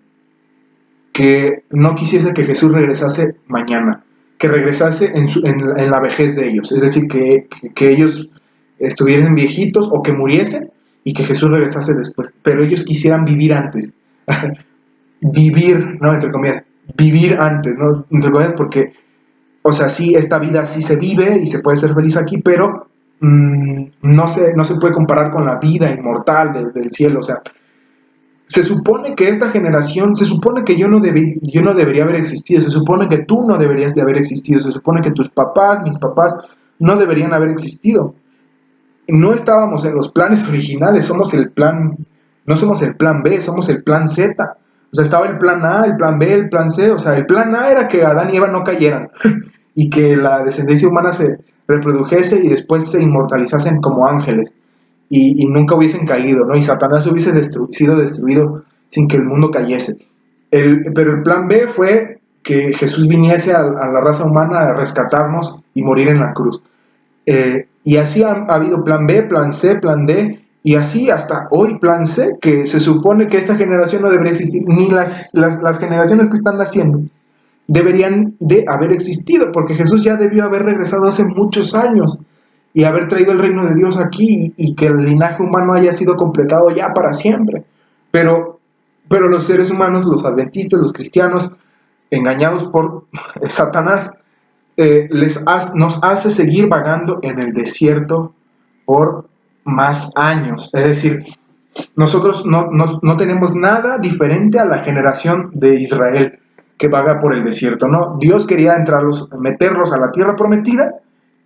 que no quisiese que Jesús regresase mañana, que regresase en la vejez de ellos, es decir, que ellos estuvieran viejitos o que muriesen y que Jesús regresase después, pero ellos quisieran vivir antes, vivir, no, entre comillas, vivir antes, ¿no? Entre comillas, porque, o sea, sí, esta vida sí se vive y se puede ser feliz aquí, pero no se puede comparar con la vida inmortal del cielo, o sea, se supone que esta generación, se supone que yo no debería haber existido, se supone que tú no deberías de haber existido, se supone que tus papás, mis papás, no deberían haber existido. No estábamos en los planes originales, no somos el plan B, somos el plan Z. O sea, estaba el plan A, el plan B, el plan C. O sea, el plan A era que Adán y Eva no cayeran y que la descendencia humana se reprodujese y después se inmortalizasen como ángeles y nunca hubiesen caído, ¿no? Y Satanás hubiese sido destruido sin que el mundo cayese. Pero el plan B fue que Jesús viniese a la raza humana a rescatarnos y morir en la cruz. Y así ha habido plan B, plan C, plan D, y así hasta hoy plan C, que se supone que esta generación no debería existir, ni las generaciones que están naciendo deberían de haber existido, porque Jesús ya debió haber regresado hace muchos años y haber traído el reino de Dios aquí y que el linaje humano haya sido completado ya para siempre. Pero los seres humanos, los adventistas, los cristianos, engañados por Satanás, nos hace seguir vagando en el desierto por más años. Es decir, nosotros no tenemos nada diferente a la generación de Israel que vaga por el desierto, ¿no? Dios quería meterlos a la tierra prometida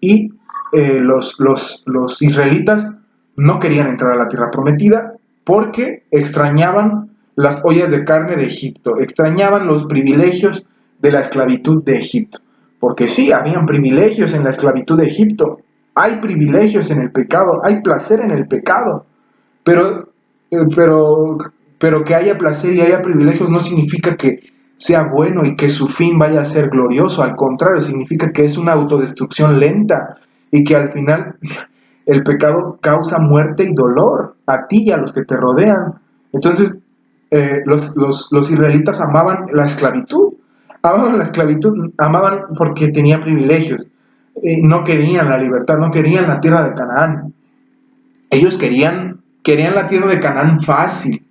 y los israelitas no querían entrar a la tierra prometida porque extrañaban las ollas de carne de Egipto, extrañaban los privilegios de la esclavitud de Egipto. Porque sí, habían privilegios en la esclavitud de Egipto, hay privilegios en el pecado, hay placer en el pecado, pero, pero, pero que haya placer y haya privilegios no significa que sea bueno y que su fin vaya a ser glorioso, al contrario, significa que es una autodestrucción lenta y que al final el pecado causa muerte y dolor a ti y a los que te rodean. Entonces, los israelitas amaban la esclavitud, amaban porque tenía privilegios, no querían la libertad, no querían la tierra de Canaán. Ellos querían la tierra de Canaán fácil,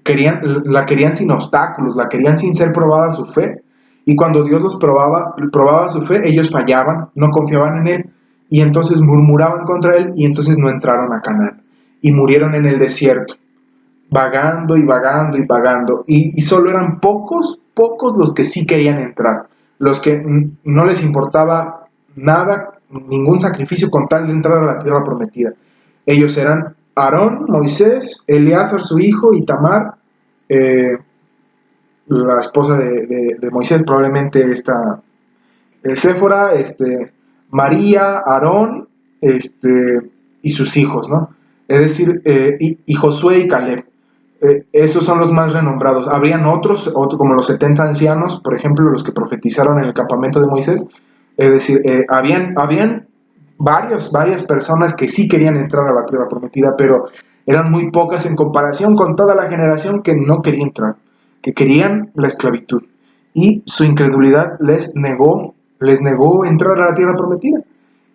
la querían sin obstáculos, la querían sin ser probada su fe. Y cuando Dios los probaba su fe, ellos fallaban, no confiaban en Él, y entonces murmuraban contra Él, y entonces no entraron a Canaán, y murieron en el desierto, vagando y vagando y vagando, y solo eran pocos los que sí querían entrar, los que no les importaba nada, ningún sacrificio con tal de entrar a la tierra prometida. Ellos eran Aarón, Moisés, Eleazar su hijo y Tamar, la esposa de Moisés, probablemente esta Séfora, María, Aarón, y sus hijos, ¿no? Es decir, y Josué y Caleb. Esos son los más renombrados. Habrían otros, como los 70 ancianos, por ejemplo, los que profetizaron en el campamento de Moisés. Es decir, habían varias personas que sí querían entrar a la tierra prometida, pero eran muy pocas en comparación con toda la generación que no quería entrar, que querían la esclavitud. Y su incredulidad les negó entrar a la tierra prometida.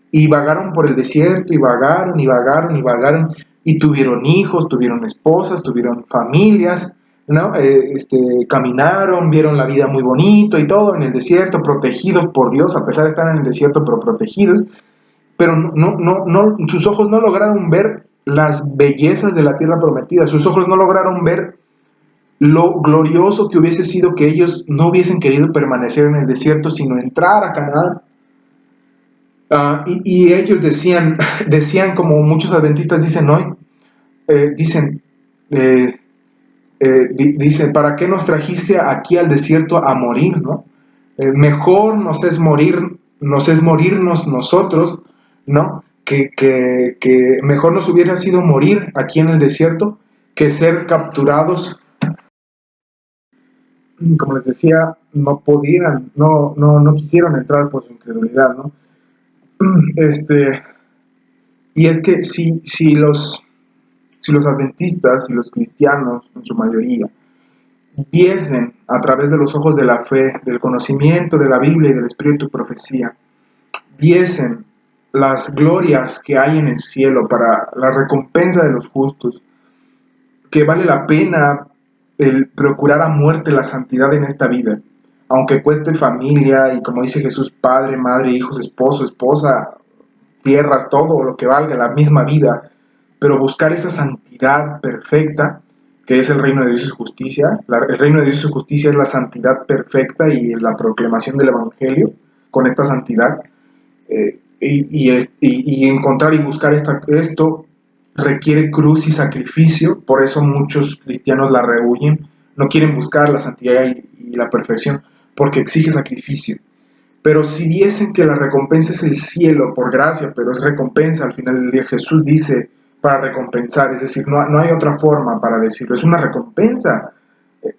Y vagaron por el desierto, y vagaron, y vagaron, y vagaron, y tuvieron hijos, tuvieron esposas, tuvieron familias, ¿no? Caminaron, vieron la vida muy bonito y todo en el desierto, protegidos por Dios, a pesar de estar en el desierto, pero protegidos. Pero sus ojos no lograron ver las bellezas de la tierra prometida. Sus ojos no lograron ver lo glorioso que hubiese sido que ellos no hubiesen querido permanecer en el desierto, sino entrar a Canaán. Y ellos decían, decían, como muchos adventistas dicen hoy, dicen, dicen, ¿para qué nos trajiste aquí al desierto a morir, no? Mejor nos es morirnos nosotros, ¿no? Que mejor nos hubiera sido morir aquí en el desierto que ser capturados. Como les decía, no podían, no quisieron entrar por su incredulidad, ¿no? Este, y es que si los adventistas y los cristianos, en su mayoría, viesen a través de los ojos de la fe, del conocimiento de la Biblia y del Espíritu de profecía, viesen las glorias que hay en el cielo para la recompensa de los justos, que vale la pena el procurar a muerte la santidad en esta vida, aunque cueste familia y, como dice Jesús, padre, madre, hijos, esposo, esposa, tierras, todo lo que valga, la misma vida, pero buscar esa santidad perfecta, que es el reino de Dios y su justicia. El reino de Dios y su justicia es la santidad perfecta y la proclamación del Evangelio con esta santidad. Y encontrar y buscar esto requiere cruz y sacrificio, por eso muchos cristianos la rehuyen, no quieren buscar la santidad y la perfección, porque exige sacrificio. Pero si viesen que la recompensa es el cielo por gracia, pero es recompensa al final del día, Jesús dice para recompensar, es decir, no hay otra forma para decirlo, es una recompensa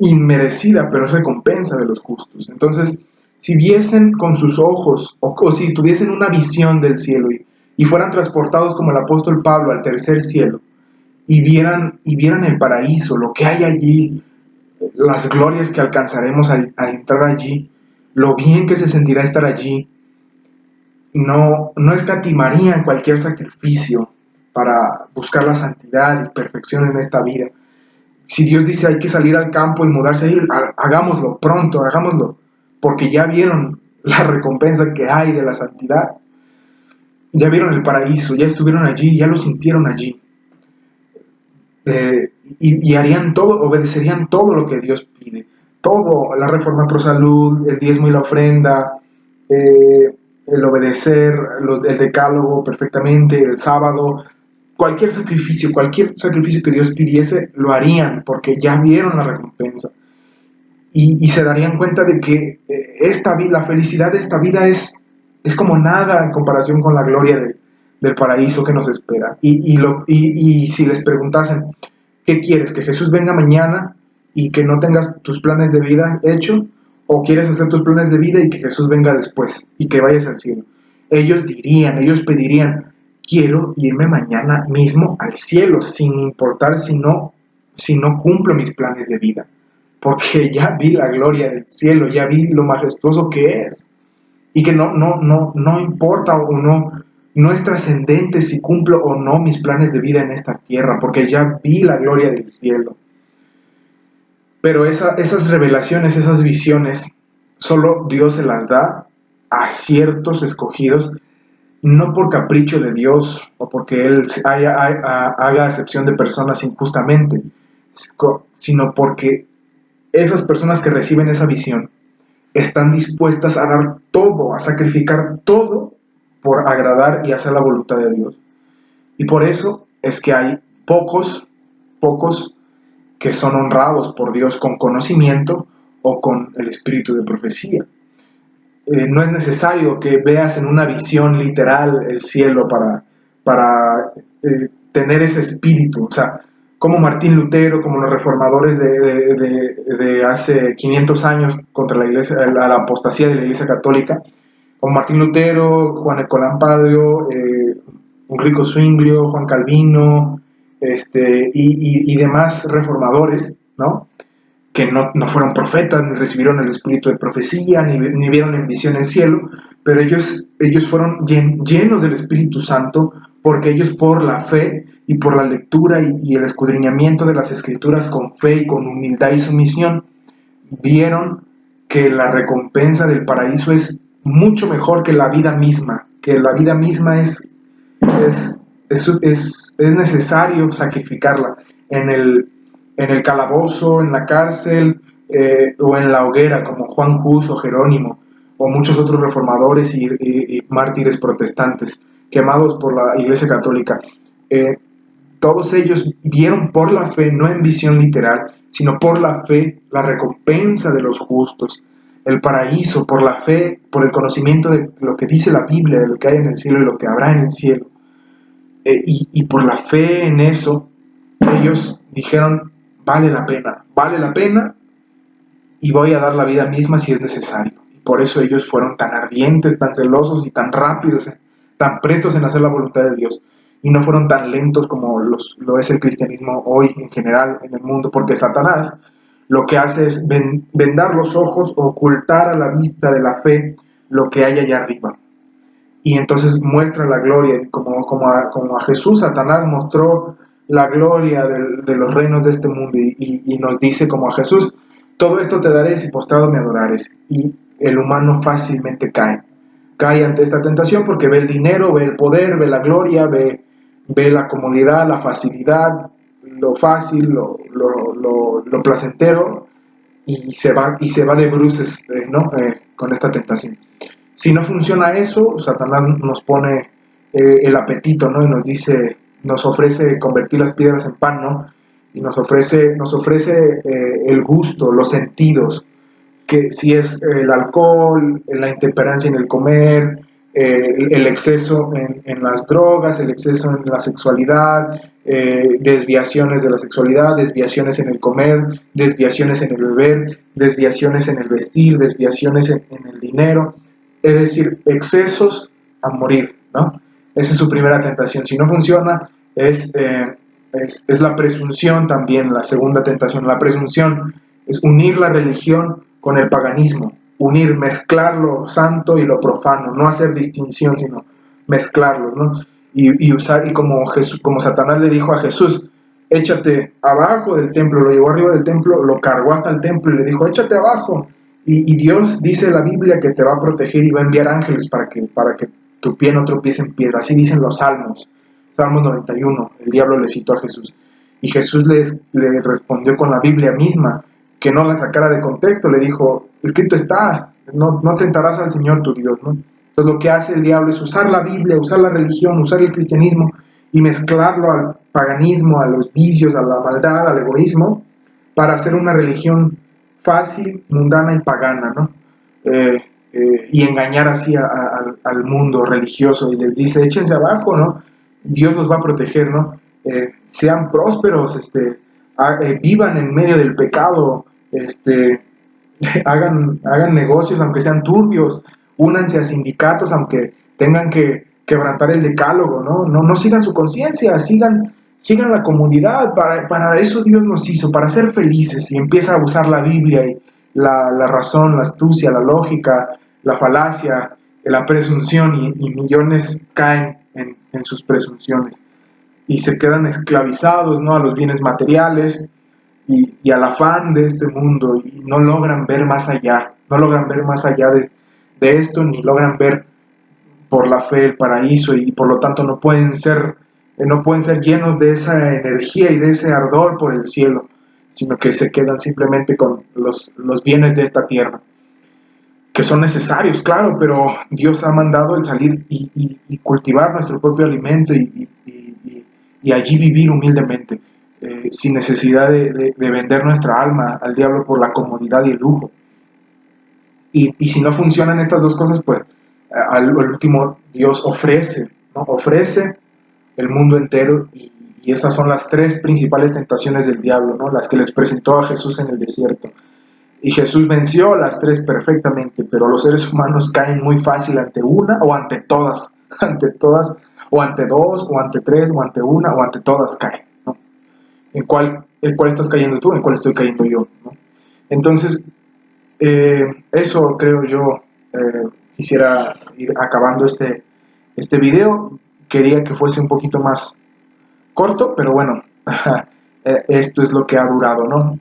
inmerecida, pero es recompensa de los justos. Entonces, si viesen con sus ojos, o si tuviesen una visión del cielo y fueran transportados como el apóstol Pablo al tercer cielo, y vieran el paraíso, lo que hay allí, las glorias que alcanzaremos al entrar allí, lo bien que se sentirá estar allí, no escatimarían cualquier sacrificio para buscar la santidad y perfección en esta vida. Si Dios dice hay que salir al campo y mudarse ahí, hagámoslo pronto, hagámoslo, porque ya vieron la recompensa que hay de la santidad, ya vieron el paraíso, ya estuvieron allí, ya lo sintieron allí. Y harían todo, obedecerían todo lo que Dios pide, todo, la reforma pro salud, el diezmo y la ofrenda, el obedecer el decálogo perfectamente, el sábado, cualquier sacrificio que Dios pidiese, lo harían porque ya vieron la recompensa. Y se darían cuenta de que la felicidad de esta vida es como nada en comparación con la gloria del paraíso que nos espera. Y si les preguntasen, ¿qué quieres? ¿Que Jesús venga mañana y que no tengas tus planes de vida hecho? ¿O quieres hacer tus planes de vida y que Jesús venga después y que vayas al cielo? Ellos pedirían, quiero irme mañana mismo al cielo, sin importar si no cumplo mis planes de vida, porque ya vi la gloria del cielo, ya vi lo majestuoso que es, y que no importa o no es trascendente si cumplo o no mis planes de vida en esta tierra, porque ya vi la gloria del cielo. Pero esas revelaciones, esas visiones, solo Dios se las da a ciertos escogidos, no por capricho de Dios o porque Él haga acepción de personas injustamente, sino porque esas personas que reciben esa visión están dispuestas a dar todo, a sacrificar todo por agradar y hacer la voluntad de Dios. Y por eso es que hay pocos que son honrados por Dios con conocimiento o con el espíritu de profecía. No es necesario que veas en una visión literal el cielo para tener ese espíritu. O sea, como Martín Lutero, como los reformadores de hace 500 años contra la iglesia, la apostasía de la Iglesia Católica, como Martín Lutero, Juan Ecolán Padrio, Enrico Zwinglio, Juan Calvino, y demás reformadores, ¿no? Que no fueron profetas, ni recibieron el espíritu de profecía, ni vieron en visión el cielo, pero ellos fueron llenos del Espíritu Santo, porque ellos por la fe y por la lectura y el escudriñamiento de las Escrituras con fe y con humildad y sumisión, vieron que la recompensa del paraíso es mucho mejor que la vida misma, que la vida misma es es necesario sacrificarla en el calabozo, en la cárcel, o en la hoguera, como Juan Hus o Jerónimo, o muchos otros reformadores y mártires protestantes, quemados por la Iglesia Católica. Eh, Todos ellos vieron por la fe, no en visión literal, sino por la fe, la recompensa de los justos, el paraíso, por la fe, por el conocimiento de lo que dice la Biblia, de lo que hay en el cielo y lo que habrá en el cielo. Y por la fe en eso, ellos dijeron, vale la pena y voy a dar la vida misma si es necesario. Y por eso ellos fueron tan ardientes, tan celosos y tan rápidos, tan prestos en hacer la voluntad de Dios. Y no fueron tan lentos como lo es el cristianismo hoy en general en el mundo, porque Satanás lo que hace es vendar los ojos, ocultar a la vista de la fe lo que hay allá arriba. Y entonces muestra la gloria, como a Jesús, Satanás mostró la gloria de los reinos de este mundo y nos dice como a Jesús, todo esto te daré si postrado me adorares. Y el humano fácilmente cae ante esta tentación porque ve el dinero, ve el poder, ve la gloria, ve la comodidad, la facilidad, lo fácil, lo placentero, y se va de bruces, ¿no? Con esta tentación. Si no funciona eso, Satanás nos pone el apetito, ¿no? Y nos dice, nos ofrece convertir las piedras en pan, ¿no? Y nos ofrece el gusto, los sentidos, que si es el alcohol, la intemperancia en el comer, el exceso en las drogas, el exceso en la sexualidad, desviaciones de la sexualidad, desviaciones en el comer, desviaciones en el beber, desviaciones en el vestir, desviaciones en el dinero, es decir, excesos a morir, ¿no? Esa es su primera tentación. Si no funciona, es la presunción también, la segunda tentación. La presunción es unir la religión con el paganismo, mezclar lo santo y lo profano, no hacer distinción, sino mezclarlo, ¿no? Y como Satanás le dijo a Jesús, échate abajo del templo, lo llevó arriba del templo, lo cargó hasta el templo y le dijo, échate abajo. Y Dios dice en la Biblia que te va a proteger y va a enviar ángeles para que tu pie no tropiece en piedra. Así dicen los salmos. Salmos 91, el diablo le citó a Jesús. Y Jesús le respondió con la Biblia misma, que no la sacara de contexto, le dijo, escrito está, no tentarás al Señor tu Dios, ¿no? Entonces lo que hace el diablo es usar la Biblia, usar la religión, usar el cristianismo y mezclarlo al paganismo, a los vicios, a la maldad, al egoísmo, para hacer una religión fácil, mundana y pagana, ¿no? Y engañar así al mundo religioso y les dice, échense abajo, ¿no? Dios los va a proteger, ¿no? Sean prósperos, vivan en medio del pecado, hagan negocios aunque sean turbios, únanse a sindicatos aunque tengan que quebrantar el decálogo, no sigan su conciencia, sigan la comunidad, para eso Dios nos hizo, para ser felices, y empieza a usar la Biblia y la razón, la astucia, la lógica, la falacia, la presunción, y millones caen en sus presunciones y se quedan esclavizados, ¿no? A los bienes materiales y al afán de este mundo, y no logran ver más allá, de esto, ni logran ver por la fe el paraíso, y por lo tanto no pueden ser llenos de esa energía y de ese ardor por el cielo, sino que se quedan simplemente con los bienes de esta tierra, que son necesarios, claro, pero Dios ha mandado el salir y cultivar nuestro propio alimento y allí vivir humildemente, sin necesidad de vender nuestra alma al diablo por la comodidad y el lujo. Y si no funcionan estas dos cosas, pues al último Dios ofrece, ¿no? Ofrece el mundo entero, y esas son las tres principales tentaciones del diablo, ¿no? Las que les presentó a Jesús en el desierto. Y Jesús venció las tres perfectamente, pero los seres humanos caen muy fácil ante una o ante todas, o ante dos, o ante tres, o ante una, o ante todas caen, ¿no? ¿En cuál estás cayendo tú? ¿En cuál estoy cayendo yo? ¿No? Entonces, eso creo yo. Quisiera ir acabando este video. Quería que fuese un poquito más corto, pero bueno, esto es lo que ha durado, ¿no?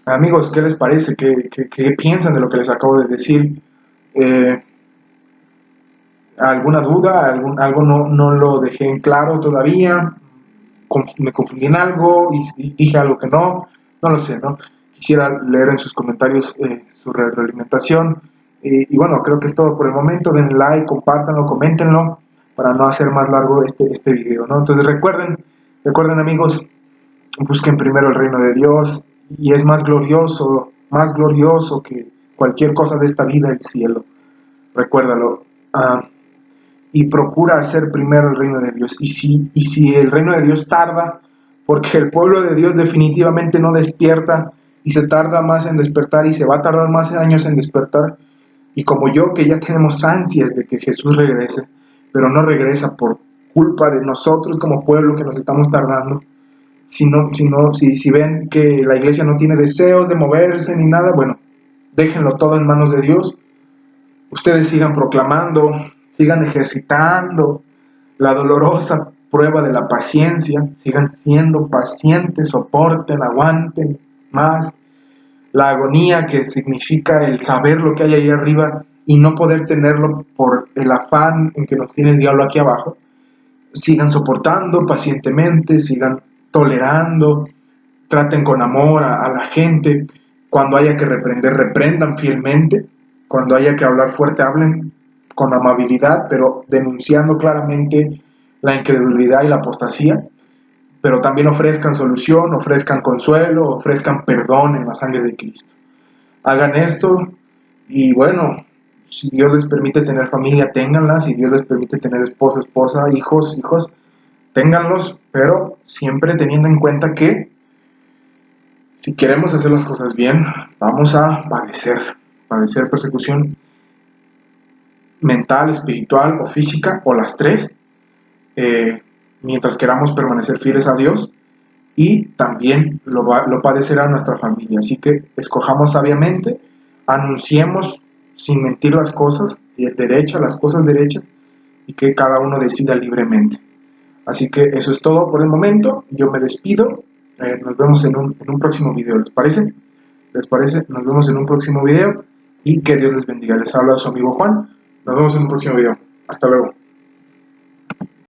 Amigos, ¿qué les parece? ¿Qué piensan de lo que les acabo de decir? alguna duda, algo no lo dejé en claro todavía, me confundí en algo y dije algo que no lo sé, ¿no? Quisiera leer en sus comentarios su retroalimentación. Y bueno, creo que es todo por el momento. Denle like, compártanlo, coméntenlo para no hacer más largo este video, ¿no? Entonces recuerden amigos, busquen primero el reino de Dios y es más glorioso que cualquier cosa de esta vida, el cielo. Recuérdalo. Y procura hacer primero el reino de Dios. Y si el reino de Dios tarda, porque el pueblo de Dios definitivamente no despierta y se tarda más en despertar y se va a tardar más años en despertar, y como yo que ya tenemos ansias de que Jesús regrese, pero no regresa por culpa de nosotros como pueblo que nos estamos tardando, si ven que la iglesia no tiene deseos de moverse ni nada, bueno, déjenlo todo en manos de Dios. Ustedes sigan proclamando, sigan ejercitando la dolorosa prueba de la paciencia, sigan siendo pacientes, soporten, aguanten más la agonía que significa el saber lo que hay ahí arriba y no poder tenerlo por el afán en que nos tiene el diablo aquí abajo. Sigan soportando pacientemente, sigan tolerando, traten con amor a la gente. Cuando haya que reprender, reprendan fielmente. Cuando haya que hablar fuerte, hablen con amabilidad, pero denunciando claramente la incredulidad y la apostasía. Pero también ofrezcan solución, ofrezcan consuelo, ofrezcan perdón en la sangre de Cristo. Hagan esto y bueno, si Dios les permite tener familia, ténganla. Si Dios les permite tener esposo, esposa, hijos, ténganlos, pero siempre teniendo en cuenta que si queremos hacer las cosas bien, vamos a padecer persecución mental, espiritual o física, o las tres, mientras queramos permanecer fieles a Dios, y también lo padecerá nuestra familia. Así que escojamos sabiamente, anunciemos sin mentir las cosas derechas, las cosas derechas, y que cada uno decida libremente. Así que eso es todo por el momento. Yo me despido. Nos vemos en un próximo video. ¿Les parece? ¿Les parece? Nos vemos en un próximo video y que Dios les bendiga. Les habla su amigo Juan. Nos vemos en un próximo video. Hasta luego.